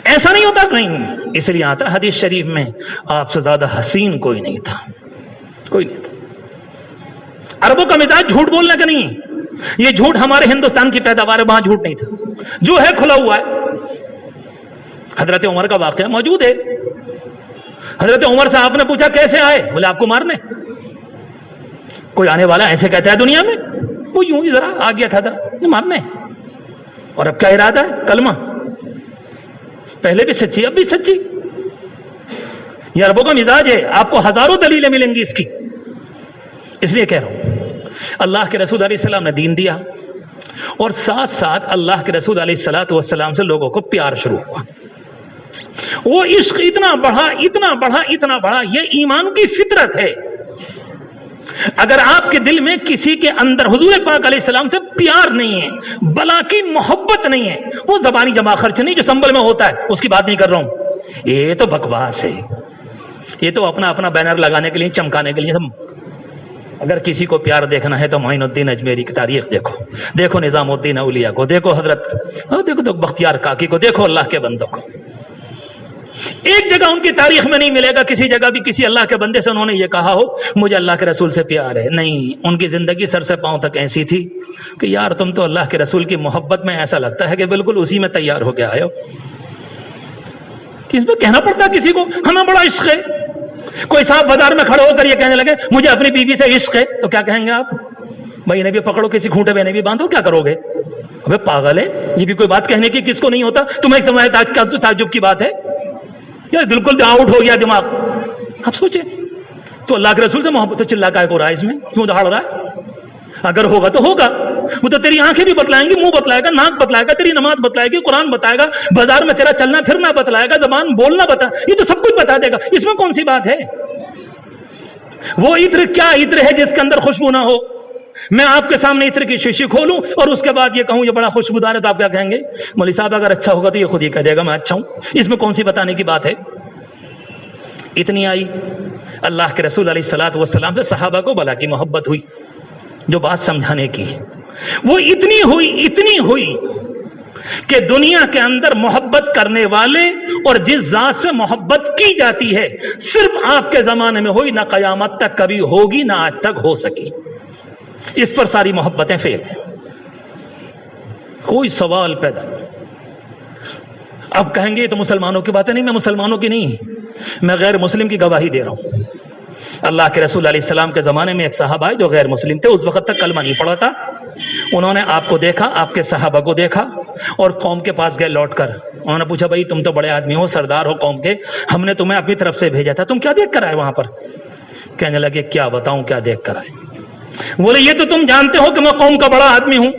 ایسا نہیں ہوتا نہیں. اس لیے آتا حدیث شریف میں آپ سے زیادہ حسین کوئی نہیں تھا، کوئی نہیں تھا. عربوں کا مزاج جھوٹ بولنے کا نہیں. یہ جھوٹ ہمارے ہندوستان کی پیداوار ہے، وہاں جھوٹ نہیں تھا، جو ہے کھلا ہوا ہے. حضرت عمر کا واقعہ موجود ہے. حضرت عمر سے آپ نے پوچھا کیسے آئے؟ بولے آپ کو مارنے. کوئی آنے والا ایسے کہتا ہے دنیا میں؟ وہ یوں ہی ذرا آ گیا تھا، ذرا مارنے. اور اب کیا ارادہ ہے؟ کلمہ. پہلے بھی سچی، اب بھی سچی. یہ عربوں کا مزاج ہے. آپ کو ہزاروں دلیلیں ملیں گی اس کی. اس لیے کہہ رہا ہوں اللہ کے رسول علیہ السلام نے دین دیا، اور ساتھ ساتھ اللہ کے رسول علیہ الصلوۃ والسلام سے لوگوں کو پیار شروع ہوا. وہ عشق اتنا بڑھا، یہ ایمان کی فطرت ہے. اگر آپ کے دل میں کسی کے اندر حضور پاک علیہ السلام سے پیار نہیں ہے، بلا کی محبت نہیں ہے، وہ زبانی جمع خرچ نہیں جو سنبل میں ہوتا ہے، اس کی بات نہیں کر رہا ہوں. یہ تو بکواس ہے. یہ تو اپنا اپنا بینر لگانے کے لیے، چمکانے کے لیے سب. اگر کسی کو پیار دیکھنا ہے تو معین الدین اجمیری کی تاریخ دیکھو، دیکھو نظام الدین اولیاء کو، دیکھو حضرت، دیکھو تو بختیار کاکی کو، دیکھو اللہ کے بندوں کو. ایک جگہ ان کی تاریخ میں نہیں ملے گا کسی جگہ بھی کسی اللہ کے بندے سے انہوں نے یہ کہا ہو مجھے اللہ کے رسول سے پیار ہے. نہیں، ان کی زندگی سر سے پاؤں تک ایسی تھی کہ یار تم تو اللہ کے رسول کی محبت میں ایسا لگتا ہے کہ بالکل اسی میں تیار ہو کے آئے ہو. کس میں کہنا پڑتا کسی کو ہمیں بڑا عشق ہے. کوئی صاحب بازار میں کھڑے ہو کر یہ کہنے لگے مجھے اپنی بیوی سے عشق ہے، تو کیا کہیں گے آپ؟ بھائی انہیں بھی پکڑو، کسی کھونٹے میں انہیں بھی باندھو، کیا کرو گے؟ ابے پاگل ہے، یہ بھی کوئی بات کہنے کی کس کو نہیں ہوتا؟ تمہیں تعجب کی بات ہے یا بالکل آؤٹ ہو گیا دماغ؟ آپ سوچیں تو اللہ کے رسول سے محبت تو چلا کا ہو رہا ہے، اس میں کیوں دہاڑ رہا ہے؟ اگر ہوگا تو ہوگا، وہ تو تیری آنکھیں بھی بتلائیں گی، منہ بتلائے گا، ناک بتلائے گا، تیری نماز بتلائے گی، قرآن بتائے گا، بازار میں تیرا چلنا پھرنا بتلائے گا، زبان بولنا یہ تو سب کچھ بتا دے گا. اس میں کون سی بات ہے؟ وہ عطر کیا عطر ہے جس کے اندر خوشبو نہ ہو؟ میں آپ کے سامنے عطر کی شیشی کھولوں اور اس کے بعد یہ کہوں یہ بڑا خوشبودار ہے، تو آپ کیا کہیں گے؟ مولوی صاحب اگر اچھا ہوگا تو یہ خود ہی کہہ دے گا میں اچھا ہوں. اس میں کون سی بتانے کی بات ہے؟ اتنی آئی اللہ کے رسول علیہ الصلوۃ والسلام سے صحابہ کو بلا کی محبت ہوئی، جو بات سمجھانے کی وہ اتنی ہوئی کہ دنیا کے اندر محبت کرنے والے اور جس ذات سے محبت کی جاتی ہے صرف آپ کے زمانے میں ہوئی، نہ قیامت تک کبھی ہوگی، نہ آج تک ہو سکی. اس پر ساری محبتیں فیل ہیں. کوئی سوال پیدا نہیں. اب کہیں گے یہ تو مسلمانوں کی باتیں، نہیں، میں مسلمانوں کی نہیں، میں غیر مسلم کی گواہی دے رہا ہوں. اللہ کے رسول علیہ السلام کے زمانے میں ایک صحابہ آئے جو غیر مسلم تھے، اس وقت تک کلمہ نہیں پڑھا تھا. انہوں نے آپ کو دیکھا، آپ کے صحابہ کو دیکھا اور قوم کے پاس گئے لوٹ کر. انہوں نے پوچھا بھائی تم تو بڑے آدمی ہو، سردار ہو قوم کے، ہم نے تمہیں اپنی طرف سے بھیجا تھا، تم کیا دیکھ کر آئے وہاں پر؟ کہنے لگے کیا بتاؤں کیا دیکھ کر آئے. بولے یہ تو تم جانتے ہو کہ میں قوم کا بڑا آدمی ہوں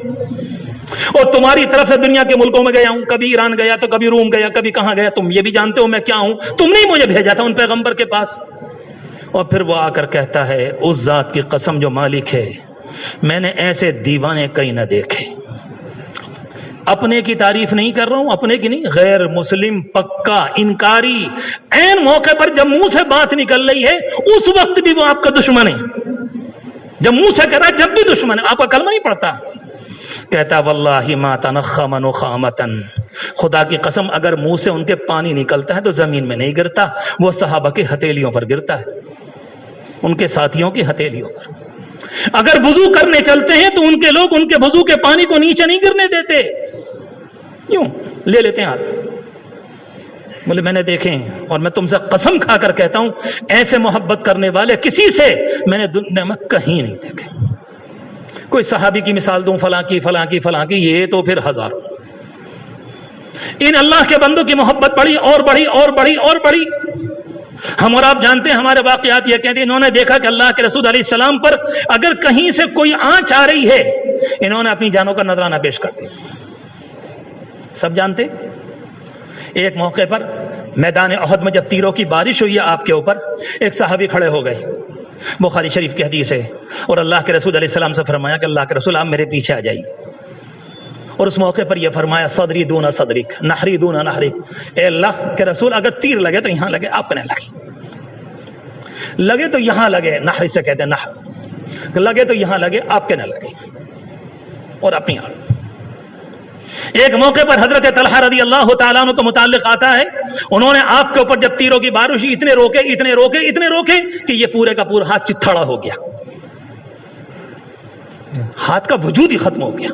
اور تمہاری طرف سے دنیا کے ملکوں میں گیا ہوں، کبھی ایران گیا تو کبھی روم گیا، کبھی کہاں گیا، تم یہ بھی جانتے ہو میں کیا ہوں. تم نے مجھے بھیجا تھا ان پیغمبر کے پاس. اور پھر وہ آ کر کہتا ہے اس ذات کی قسم جو مالک ہے، میں نے ایسے دیوانے کہیں نہ دیکھے. اپنے کی تعریف نہیں کر رہا ہوں، اپنے کی نہیں، غیر مسلم پکا انکاری. عین موقع پر جب منہ سے بات نکل رہی ہے اس وقت بھی وہ آپ کا دشمن ہے. جب منہ سے کہہ رہا ہے جب بھی دشمن ہے. آپ کا کلمہ نہیں پڑھتا. کہتا واللہ ما تنخم نخامتا، خدا کی قسم اگر منہ سے ان کے پانی نکلتا ہے تو زمین میں نہیں گرتا، وہ صحابہ کی ہتھیلیوں پر گرتا ہے، ان کے ساتھیوں کی ہتھیلیوں پر. اگر وضو کرنے چلتے ہیں تو ان کے لوگ ان کے وضو کے پانی کو نیچے نہیں گرنے دیتے، یوں لے لیتے ہیں ہاتھ. بولے میں نے دیکھے ہیں اور میں تم سے قسم کھا کر کہتا ہوں ایسے محبت کرنے والے کسی سے میں نے دنیا میں کہیں نہیں دیکھے. کوئی صحابی کی مثال دوں، فلاں کی فلاں کی فلاں کی، یہ تو پھر ہزاروں. ان اللہ کے بندوں کی محبت بڑھی اور بڑھی اور بڑھی اور بڑھی. ہم اور آپ جانتے ہیں ہمارے واقعات یہ کہتے ہیں انہوں نے دیکھا کہ اللہ کے رسول علیہ السلام پر اگر کہیں سے کوئی آنچ آ رہی ہے انہوں نے اپنی جانوں کا نذرانہ پیش کر دیا. سب جانتے. ایک موقع پر میدان احد میں جب تیروں کی بارش ہوئی ہے آپ کے اوپر، ایک صحابی کھڑے ہو گئے، بخاری شریف کی حدیث ہے، اور اللہ کے رسول علیہ السلام سے فرمایا کہ اللہ کے رسول آپ میرے پیچھے آ جائیے. اور اس موقع پر یہ فرمایا صدری دون صدرک نحری دون نحرک، اے اللہ کے رسول اگر تیر لگے تو یہاں لگے، آپ نے لگے تو یہاں لگے، نحری سے کہتے ہیں نحر، لگے تو یہاں لگے، آپ کے نہ لگے. اور اپنی آڑ. ایک موقع پر حضرت طلحہ رضی اللہ تعالیٰ عنہ کو متعلق آتا ہے انہوں نے آپ کے اوپر جب تیروں کی بارش اتنے روکے کہ یہ پورے کا پورا ہاتھ چتھڑا ہو گیا، ہاتھ کا وجود ہی ختم ہو گیا.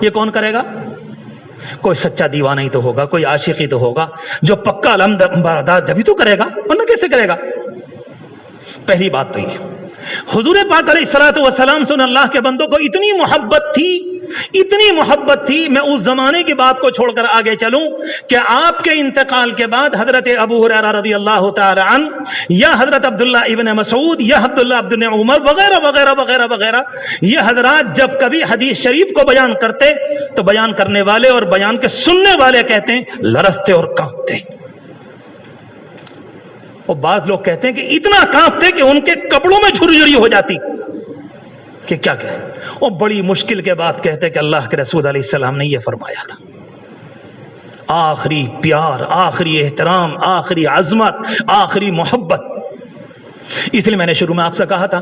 یہ کون کرے گا؟ کوئی سچا دیوانہ ہی تو ہوگا، کوئی عاشقی تو ہوگا جو پکا علم بردار، جبھی تو کرے گا، ورنہ کیسے کرے گا؟ پہلی بات تو یہ حضور پاک علیہ الصلوۃ والسلام سے اللہ کے بندوں کو اتنی محبت تھی. میں اس زمانے کی بات کو چھوڑ کر آگے چلوں کہ آپ کے انتقال کے بعد حضرت ابو ہریرہ رضی اللہ تعالی عنہ یا حضرت عبداللہ ابن مسعود یا عبداللہ ابن عمر وغیرہ وغیرہ وغیرہ وغیرہ، یہ حضرات جب کبھی حدیث شریف کو بیان کرتے تو بیان کرنے والے اور بیان کے سننے والے کہتے ہیں لرزتے اور کانپتے. اور بعض لوگ کہتے ہیں کہ اتنا کانپتے کہ ان کے کپڑوں میں جھرجھری ہو جاتی کہ کیا کہے. اور بڑی مشکل کے بعد کہتے کہ اللہ کے رسول علیہ السلام نے یہ فرمایا تھا. آخری پیار، آخری احترام، آخری عظمت، آخری محبت۔ اس لیے میں نے شروع میں آپ سے کہا تھا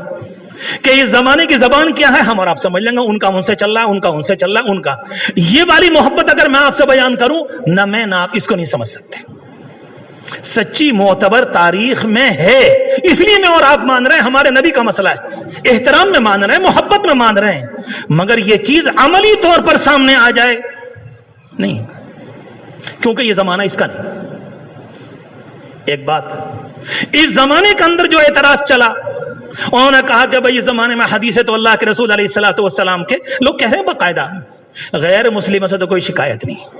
کہ اس زمانے کی زبان کیا ہے ہم اور آپ سمجھ لیں گے، ان کا ان سے چل رہا ہے، ان کا ان سے چل رہا ہے، ان کا یہ والی محبت اگر میں آپ سے بیان کروں نہ میں نہ آپ اس کو نہیں سمجھ سکتے۔ سچی معتبر تاریخ میں ہے، اس لیے میں اور آپ مان رہے ہیں ہمارے نبی کا مسئلہ ہے، احترام میں مان رہے ہیں، محبت میں مان رہے ہیں، مگر یہ چیز عملی طور پر سامنے آ جائے نہیں، کیونکہ یہ زمانہ اس کا نہیں۔ ایک بات، اس زمانے کے اندر جو اعتراض چلا، انہوں نے کہا کہ بھئی اس زمانے میں حدیث تو اللہ کے رسول علیہ السلام کے لوگ کہہ رہے ہیں باقاعدہ، غیر مسلموں سے تو کوئی شکایت نہیں،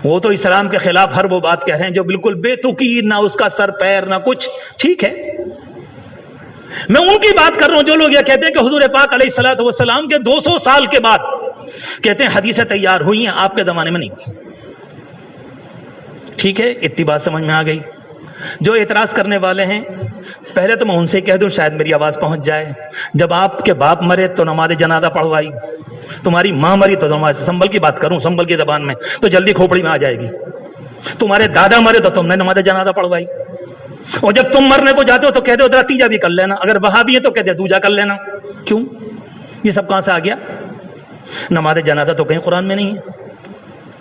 وہ تو اسلام کے خلاف ہر وہ بات کہہ رہے ہیں جو بالکل بے تکی، نہ اس کا سر پیر نہ کچھ، ٹھیک ہے۔ میں ان کی بات کر رہا ہوں جو لوگ یہ کہتے ہیں کہ حضور پاک علیہ السلام کے 200 سال کے بعد کہتے ہیں حدیثیں تیار ہوئی ہیں، آپ کے زمانے میں نہیں ہوئی، ٹھیک ہے، اتنی بات سمجھ میں آ گئی۔ جو اعتراض کرنے والے ہیں پہلے تو میں ان سے کہہ دوں شاید میری آواز پہنچ جائے، جب آپ کے باپ مرے تو نماز جنازہ پڑھوائی، تمہاری ماں مری تو نماز، سنبل کی بات کروں، سنبل کی زبان میں تو جلدی کھوپڑی میں آ جائے گی، تمہارے دادا مرے تو تم نے نماز جنازہ پڑھوائی، اور جب تم مرنے کو جاتے ہو تو کہتے ہو ذرا تیجا بھی کر لینا، اگر وہابی ہے تو کہتے دوجا کر لینا۔ کیوں؟ یہ سب کہاں سے آ گیا؟ نماز جنازہ تو کہیں قرآن میں نہیں ہے،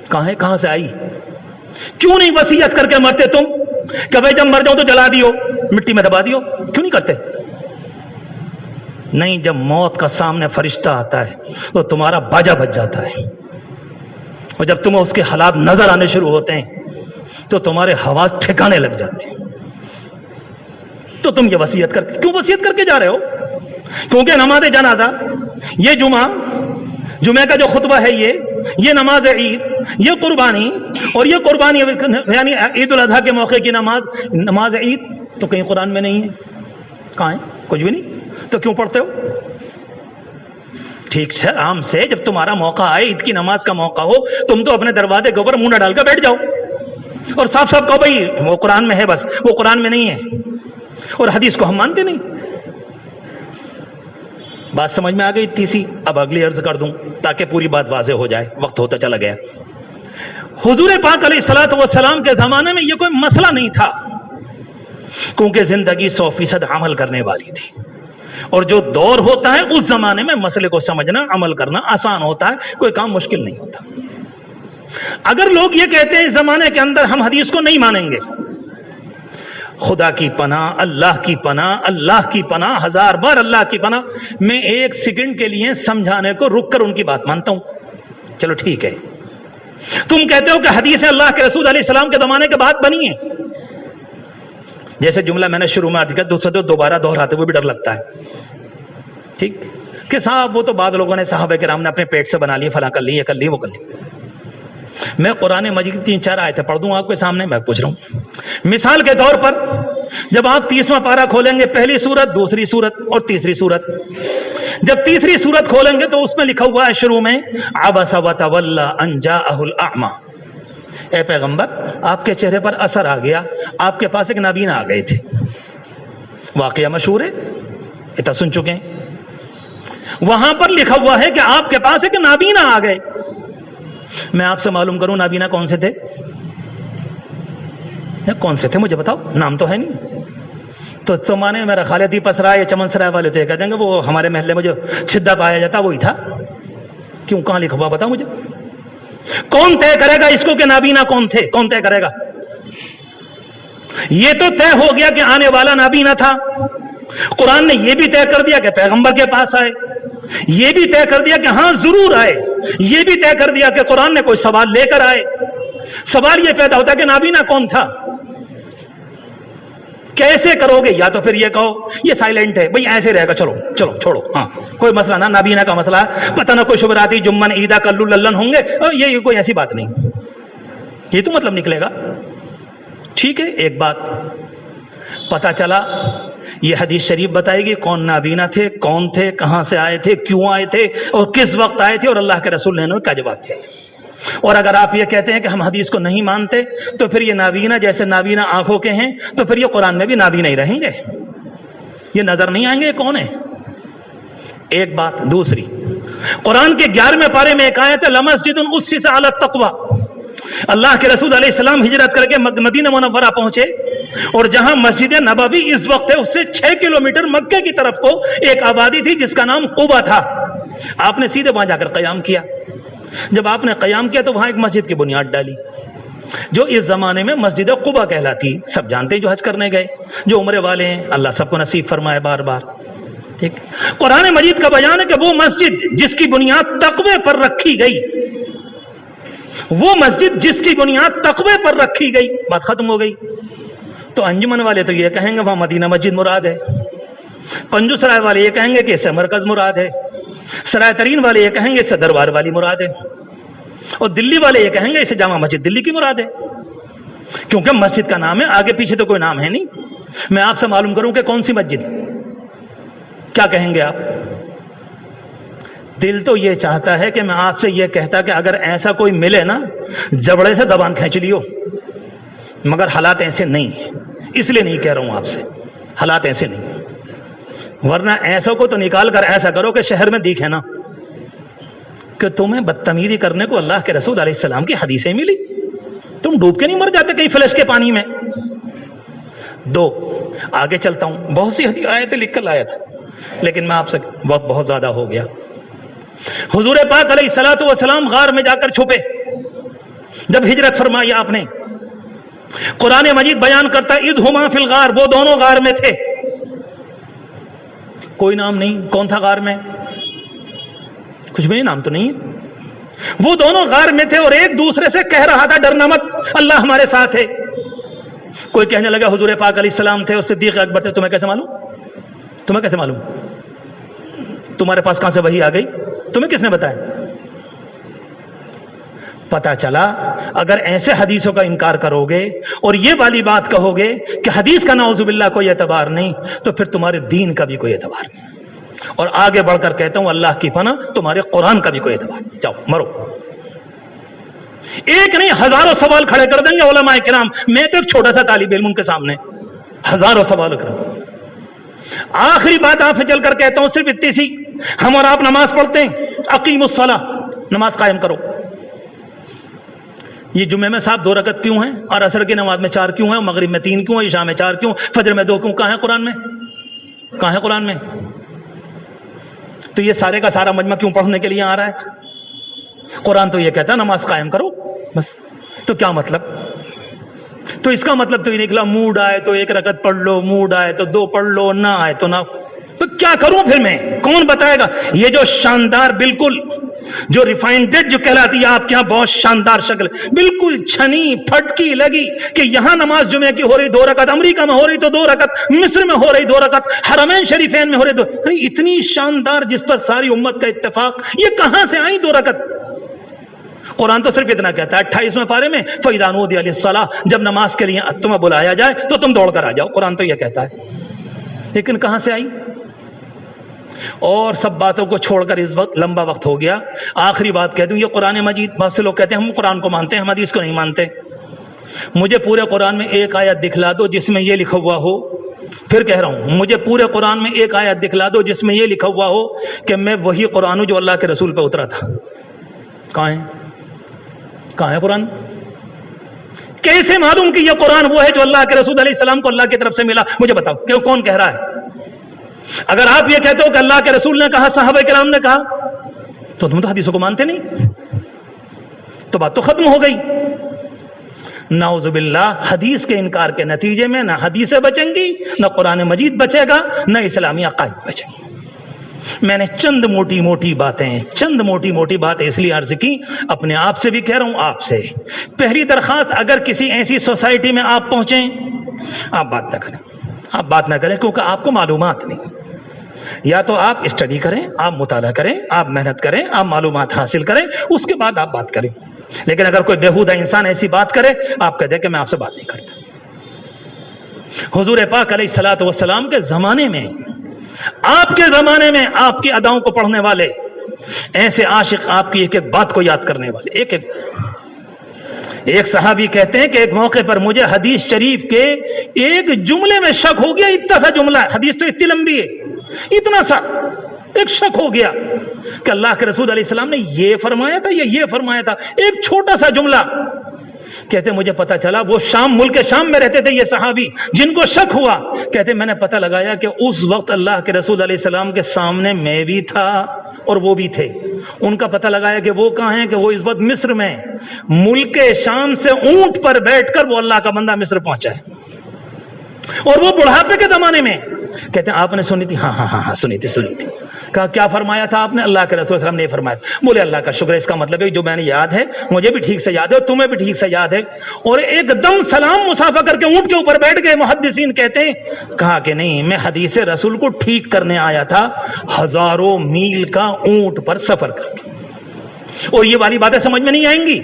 کہاں ہے، کہاں سے آئی؟ کیوں نہیں وصیت کر کے مرتے تم کہ بھائی جب مر جاؤ تو جلا دیو، مٹی میں دبا دیو، کیوں نہیں کرتے؟ نہیں، جب موت کا سامنے فرشتہ آتا ہے تو تمہارا باجا بج جاتا ہے، اور جب تمہیں اس کے حالات نظر آنے شروع ہوتے ہیں تو تمہارے حواس ٹھکانے لگ جاتے ہیں، تو تم یہ وصیت کر کے کیوں وصیت کر کے جا رہے ہو؟ کیونکہ نماز جنازہ، یہ جمعہ کا جو خطبہ ہے، یہ نماز عید، یہ قربانی، اور یہ قربانی یعنی عید الاضحیٰ کے موقع کی نماز عید تو کہیں قرآن میں نہیں ہے، کہاں ہے؟ کچھ بھی نہیں، تو کیوں پڑھتے ہو؟ ٹھیک ہے، آرام سے جب تمہارا موقع آئے، عید کی نماز کا موقع ہو، تم تو اپنے دروازے کے اوپر منہ نہ ڈال کر بیٹھ جاؤ اور صاف صاف کہو بھائی وہ قرآن میں ہے، بس وہ قرآن میں نہیں ہے، اور حدیث کو ہم مانتے نہیں۔ بات سمجھ میں آ گئی اتنی سی؟ اب اگلی عرض کر دوں تاکہ پوری بات واضح ہو جائے، وقت ہوتا چلا گیا۔ حضور پاک علیہ السلام کے زمانے میں یہ کوئی مسئلہ نہیں تھا، کیونکہ زندگی 100% عمل کرنے والی تھی، اور جو دور ہوتا ہے اس زمانے میں مسئلے کو سمجھنا، عمل کرنا آسان ہوتا ہے، کوئی کام مشکل نہیں ہوتا۔ اگر لوگ یہ کہتے ہیں اس زمانے کے اندر ہم حدیث کو نہیں مانیں گے، خدا کی پناہ، اللہ کی پناہ، اللہ کی پناہ، 1000 بار اللہ کی پناہ، میں 1 سیکنڈ کے لیے سمجھانے کو رک کر ان کی بات مانتا ہوں۔ چلو ٹھیک ہے، تم کہتے ہو کہ حدیث اللہ کے رسول علیہ السلام کے زمانے کے بعد بنی ہے، جیسے جملہ میں نے شروع میں عرض کیا، دوبارہ دہراتے ہوئے بھی ڈر لگتا ہے، ٹھیک کہ صاحب وہ تو بعض لوگوں نے، صحابہ کرام نے اپنے پیٹ سے بنا لی، فلاں کر لی، یہ کر لی، وہ کر لی۔ میں قرآن مجید 3-4 آیتیں پڑھ دوں آپ کے سامنے، میں پوچھ رہا ہوں مثال کے طور پر، جب آپ 30واں پارہ کھولیں گے، پہلی سورت، دوسری سورت اور تیسری سورت، جب تیسری سورت کھولیں گے تو اس میں لکھا ہوا ہے شروع میں عبس وتولی ان جاءہ الاعمی، اے پیغمبر آپ کے چہرے پر اثر آ گیا، آپ کے پاس ایک نابینا آ گئے تھے، واقعہ مشہور ہے، اتنا سن چکے ہیں، وہاں پر لکھا ہوا ہے کہ آپ کے پاس ایک نابینا آ گئے۔ میں آپ سے معلوم کروں نابینا کون سے تھے؟ کون سے تھے مجھے بتاؤ، نام تو ہے نہیں، تو تمہارے میرا خالدی پسرا یا چمن سرائے والے تو یہ کہہ دیں گے وہ ہمارے محلے میں جو چھدا پایا جاتا وہی تھا، کیوں، کہاں لکھا ہوا بتاؤ مجھے، کون طے کرے گا اس کو کہ نابینا کون تھے، کون طے کرے گا؟ یہ تو طے ہو گیا کہ آنے والا نابینا تھا، قرآن نے یہ بھی طے کر دیا کہ پیغمبر کے پاس آئے، یہ بھی طے کر دیا کہ ہاں ضرور آئے، یہ بھی طے کر دیا کہ قرآن نے کوئی سوال لے کر آئے۔ سوال یہ پیدا ہوتا ہے کہ نابینا کون تھا، کیسے کرو گے؟ یا تو پھر یہ کہو یہ سائلنٹ ہے، بھئی ایسے رہے گا، چلو چلو چھوڑو، ہاں کوئی مسئلہ نہ، نابینا کا مسئلہ پتہ نہ کوئی شبراتی جمن عیدہ کلو للن ہوں گے، یہ کوئی ایسی بات نہیں، یہ تو مطلب نکلے گا، ٹھیک ہے۔ ایک بات پتہ چلا، یہ حدیث شریف بتائے گی کون نابینا تھے، کون تھے، کہاں سے آئے تھے، کیوں آئے تھے، اور کس وقت آئے تھے، اور اللہ کے رسول نے انہیں کیا جواب دیا۔ اور اگر آپ یہ کہتے ہیں کہ ہم حدیث کو نہیں مانتے تو پھر یہ نابینا جیسے نابینا آنکھوں کے ہیں تو پھر یہ قرآن میں بھی نابینا ہی رہیں گے، یہ نظر نہیں آئیں گے یہ کون ہے۔ ایک بات دوسری، قرآن کے 11ویں پارے میں ایک آیت ہے لمسجد اسس علی التقوی، اللہ کے رسول علیہ السلام ہجرت کر کے مدینہ منورہ پہنچے اور جہاں مسجد نبوی اس وقت ہے اس سے 6 کلومیٹر مکے کی طرف کو ایک آبادی تھی جس کا نام قبا تھا. آپ نے سیدھے وہاں جا کر قیام کیا. جب آپ نے قیام کیا تو وہاں ایک مسجد کی بنیاد ڈالی جو اس زمانے میں مسجد قبا کہلاتی. سب جانتے ہیں جو حج کرنے گئے, جو عمرے والے ہیں, اللہ سب کو نصیب فرمائے بار بار. ٹھیک, قرآن مجید کا بیان ہے کہ وہ مسجد جس کی بنیاد تقوی پر رکھی گئی, وہ مسجد جس کی بنیاد تقوی پر رکھی گئی, بات ختم ہو گئی. تو انجمن والے تو یہ کہیں گے وہاں مدینہ مسجد مراد ہے, پنجو سرائے والے یہ کہیں گے کہ اس سے مرکز مراد ہے, سرائے ترین والے یہ کہیں گے اس سے دربار والی مراد ہے, اور دلی والے یہ کہیں گے اس سے جامع مسجد دلی کی مراد ہے, کیونکہ مسجد کا نام ہے, آگے پیچھے تو کوئی نام ہے نہیں. میں آپ سے معلوم کروں کہ کون سی مسجد, کیا کہیں گے آپ؟ دل تو یہ چاہتا ہے کہ میں آپ سے یہ کہتا کہ اگر ایسا کوئی ملے نا جبڑے سے زبان کھینچ لیو, مگر حالات ایسے نہیں ہیں, اس لیے نہیں کہہ رہا ہوں آپ سے, حالات ایسے نہیں, ورنہ ایسا کو تو نکال کر ایسا کرو کہ شہر میں دیکھے نا کہ تمہیں بدتمیزی کرنے کو اللہ کے رسول علیہ السلام کی حدیثیں ملی, تم ڈوب کے نہیں مر جاتے کہیں فلش کے پانی میں. دو, آگے چلتا ہوں, بہت سی آیتیں لکھ کر لایا تھا لیکن میں آپ سے وقت بہت زیادہ ہو گیا. حضور پاک علیہ الصلوۃ والسلام غار میں جا کر چھپے جب ہجرت فرمائی آپ نے. قرآن مجید بیان کرتا اذ ہما فی الغار, وہ دونوں غار میں تھے. کوئی نام نہیں, کون تھا غار میں؟ کچھ بھی نہیں, نام تو نہیں ہے. وہ دونوں غار میں تھے اور ایک دوسرے سے کہہ رہا تھا ڈرنا مت, اللہ ہمارے ساتھ ہے. کوئی کہنے لگا حضور پاک علیہ السلام تھے اور صدیق اکبر تھے. تمہیں کیسے معلوم؟ تمہیں کیسے معلوم؟ تمہارے پاس کہاں سے وحی آ گئی؟ تمہیں کس نے بتایا؟ پتا چلا اگر ایسے حدیثوں کا انکار کرو گے اور یہ والی بات کہو گے کہ حدیث کا نعوذ باللہ کوئی اعتبار نہیں, تو پھر تمہارے دین کا بھی کوئی اعتبار نہیں. اور آگے بڑھ کر کہتا ہوں اللہ کی پناہ تمہارے قرآن کا بھی کوئی اعتبار نہیں. جاؤ مرو. ایک نہیں ہزاروں سوال کھڑے کر دیں گے علماء کرام. میں تو ایک چھوٹا سا طالب علم کے سامنے ہزاروں سوال کروں. آخری بات آپ سے چل کر کہتا ہوں صرف اتنی سی, ہم اور آپ نماز پڑھتے ہیں, اقیموا الصلاۃ, نماز قائم کرو. یہ جمعے میں صاحب 2 رکعت کیوں ہیں, اور عصر کی نماز میں 4 کیوں ہیں, اور مغرب میں 3 کیوں, عشاء میں 4 کیوں, فجر میں 2 کیوں؟ کہاں ہے قرآن میں؟ کہاں ہے قرآن میں؟ تو یہ سارے کا سارا مجمع کیوں پڑھنے کے لیے آ رہا ہے؟ قرآن تو یہ کہتا ہے نماز قائم کرو بس. تو کیا مطلب؟ تو اس کا مطلب تو یہ نکلا موڈ آئے تو 1 رکعت پڑھ لو, موڈ آئے تو 2 پڑھ لو, نہ آئے تو نہ. تو کیا کروں پھر میں؟ کون بتائے گا؟ یہ جو شاندار بالکل جو ریفائنڈ جو کہلاتی ہے آپ کے یہاں بہت شاندار شکل, بالکل چھنی پھٹکی لگی کہ یہاں نماز جمعے کی ہو رہی 2 رکعت, امریکہ میں ہو رہی تو 2 رکعت, مصر میں ہو رہی 2 رکعت, حرمین شریفین میں ہو رہی 2. اتنی شاندار جس پر ساری امت کا اتفاق, یہ کہاں سے آئی 2 رکعت؟ قرآن تو صرف اتنا کہتا ہے 28ویں پارے میں فَإِذَا نُودِيَ لِلصَّلَاةِ, جب نماز کے لیے تمہیں بلایا جائے تو تم دوڑ کر آ جاؤ. قرآن تو یہ کہتا ہے, لیکن کہاں سے آئی؟ اور سب باتوں کو چھوڑ کر اس وقت لمبا وقت ہو گیا. آخری بات کہہ دوں, یہ قرآن مجید, بہت سے لوگ کہتے ہیں ہم قرآن کو مانتے ہیں, ہم حدیث کو نہیں مانتے. مجھے پورے قرآن میں ایک آیت دکھلا دو جس میں یہ لکھا ہوا ہو. پھر کہہ رہا ہوں, مجھے پورے قرآن میں ایک آیت دکھلا دو جس میں یہ لکھا ہوا ہو کہ میں وہی قرآن ہوں جو اللہ کے رسول پہ اترا تھا. کہاں ہے؟ کہاں ہے قرآن؟ کیسے معلوم کہ یہ قرآن وہ ہے جو اللہ کے رسول علیہ السلام کو اللہ کی طرف سے ملا؟ مجھے بتاؤ کہ کون کہہ رہا ہے؟ اگر آپ یہ کہتے ہو کہ اللہ کے رسول نے کہا, صحابہ کرام نے کہا, تو تم تو حدیثوں کو مانتے نہیں, تو بات تو ختم ہو گئی. نعوذ باللہ, حدیث کے انکار کے نتیجے میں نہ حدیثیں بچیں گی, نہ قرآن مجید بچے گا, نہ اسلامی عقائد بچیں گے. میں نے چند موٹی موٹی باتیں اس لیے عرض کی, اپنے آپ سے بھی کہہ رہا ہوں, آپ سے پہلی درخواست, اگر کسی ایسی سوسائٹی میں آپ پہنچیں, آپ بات نہ کریں کیونکہ آپ کو معلومات نہیں. یا تو آپ اسٹڈی کریں, آپ مطالعہ کریں, آپ محنت کریں, آپ معلومات حاصل کریں, اس کے بعد آپ بات کریں. لیکن اگر کوئی بیہودہ انسان ایسی بات کرے, آپ کہہ دیں کہ میں آپ سے بات نہیں کرتا. حضور پاک علیہ الصلوۃ والسلام کے زمانے میں, آپ کے زمانے میں, آپ کی اداؤں کو پڑھنے والے ایسے عاشق, آپ کی ایک ایک بات کو یاد کرنے والے, ایک صحابی کہتے ہیں کہ ایک موقع پر مجھے حدیث شریف کے ایک جملے میں شک ہو گیا. اتنا سا جملہ, حدیث تو اتنی لمبی ہے, اتنا سا ایک شک ہو گیا کہ اللہ کے رسول علیہ السلام نے یہ فرمایا تھا یا یہ فرمایا تھا. ایک چھوٹا سا جملہ, کہتے مجھے پتا چلا وہ شام، ملک شام میں رہتے تھے یہ صحابی، جن کو شک ہوا، کہتے میں نے پتہ لگایا کہ اس وقت اللہ کے رسول علیہ السلام کے سامنے میں بھی تھا اور وہ بھی تھے. ان کا پتہ لگایا کہ وہ کہاں ہیں، کہ وہ اس وقت مصر میں، ملک شام سے اونٹ پر بیٹھ کر وہ اللہ کا بندہ مصر پہنچا ہے، اور وہ بڑھاپے کے زمانے میں. کہتے ہیں آپ نے سنی تھی؟ ہاں سنی تھی. کہا کیا فرمایا تھا آپ نے؟ اللہ کے رسول صلی اللہ علیہ وسلم نے فرمایا. بولے اللہ کا شکر ہے، اس کا مطلب ہے جو میں نے یاد ہے مجھے بھی ٹھیک سے یاد ہے اور تمہیں بھی ٹھیک سے یاد ہے. اور ایک دم سلام مسافہ کر کے اونٹ کے اوپر بیٹھ گئے. محدثین کہتے ہیں کہا کہ نہیں، میں حدیث رسول کو ٹھیک کرنے آیا تھا، ہزاروں میل کا اونٹ پر سفر کر کے. اور یہ والی باتیں سمجھ میں نہیں آئیں گی.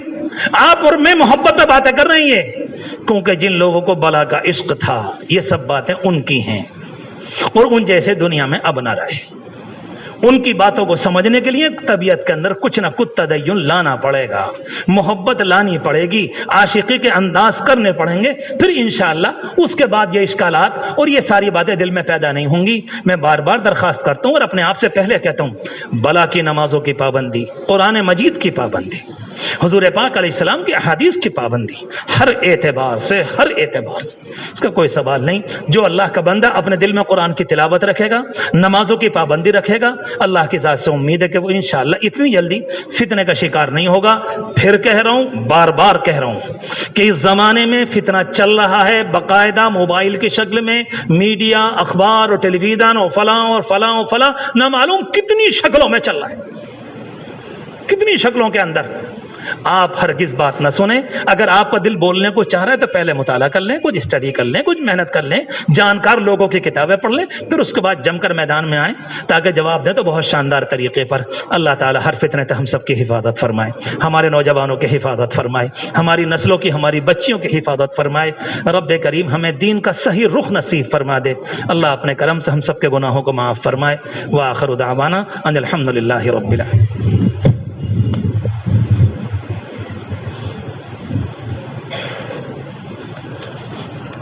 آپ اور میں محبت میں باتیں کر رہی ہیں، کیونکہ جن لوگوں کو بلا کا عشق تھا یہ سب باتیں ان کی ہیں، اور ان جیسے دنیا میں اب نہ رہے. ان کی باتوں کو سمجھنے کے لیے طبیعت کے اندر کچھ نہ کچھ تدین لانا پڑے گا، محبت لانی پڑے گی، عاشقی کے انداز کرنے پڑیں گے، پھر انشاءاللہ اس کے بعد یہ اشکالات اور یہ ساری باتیں دل میں پیدا نہیں ہوں گی. میں بار بار درخواست کرتا ہوں اور اپنے آپ سے پہلے کہتا ہوں، بلا کی نمازوں کی پابندی، قرآن مجید کی پابندی، حضور پاک علیہ السلام کی احادیث کی پابندی، ہر اعتبار سے اس کا کوئی سوال نہیں. جو اللہ کا بندہ اپنے دل میں قرآن کی تلاوت رکھے گا، نمازوں کی پابندی رکھے گا، اللہ کی ذات سے امید ہے کہ وہ انشاءاللہ اتنی جلدی فتنے کا شکار نہیں ہوگا. پھر کہہ رہا ہوں، بار بار کہہ رہا ہوں کہ اس زمانے میں فتنہ چل رہا ہے باقاعدہ موبائل کی شکل میں، میڈیا، اخبار اور ٹیلی ویژن اور فلاں نہ معلوم کتنی شکلوں میں چل رہا ہے، کتنی شکلوں کے اندر. آپ ہرگز بات نہ سنیں. اگر آپ کا دل بولنے کو چاہ رہا ہے تو پہلے مطالعہ کر لیں، کچھ اسٹڈی کر لیں، کچھ محنت کر لیں، جانکار لوگوں کی کتابیں پڑھ لیں، پھر اس کے بعد جم کر میدان میں آئیں تاکہ جواب دیں تو بہت شاندار طریقے پر. اللہ تعالی ہر فتنے سے ہم سب کی حفاظت فرمائے، ہمارے نوجوانوں کی حفاظت فرمائے، ہماری نسلوں کی، ہماری بچیوں کی حفاظت فرمائے. رب کریم ہمیں دین کا صحیح رخ نصیب فرما دے. اللہ اپنے کرم سے ہم سب کے گناہوں کو معاف فرمائے. وآخر دعوانا ان الحمد للہ رب العالمین.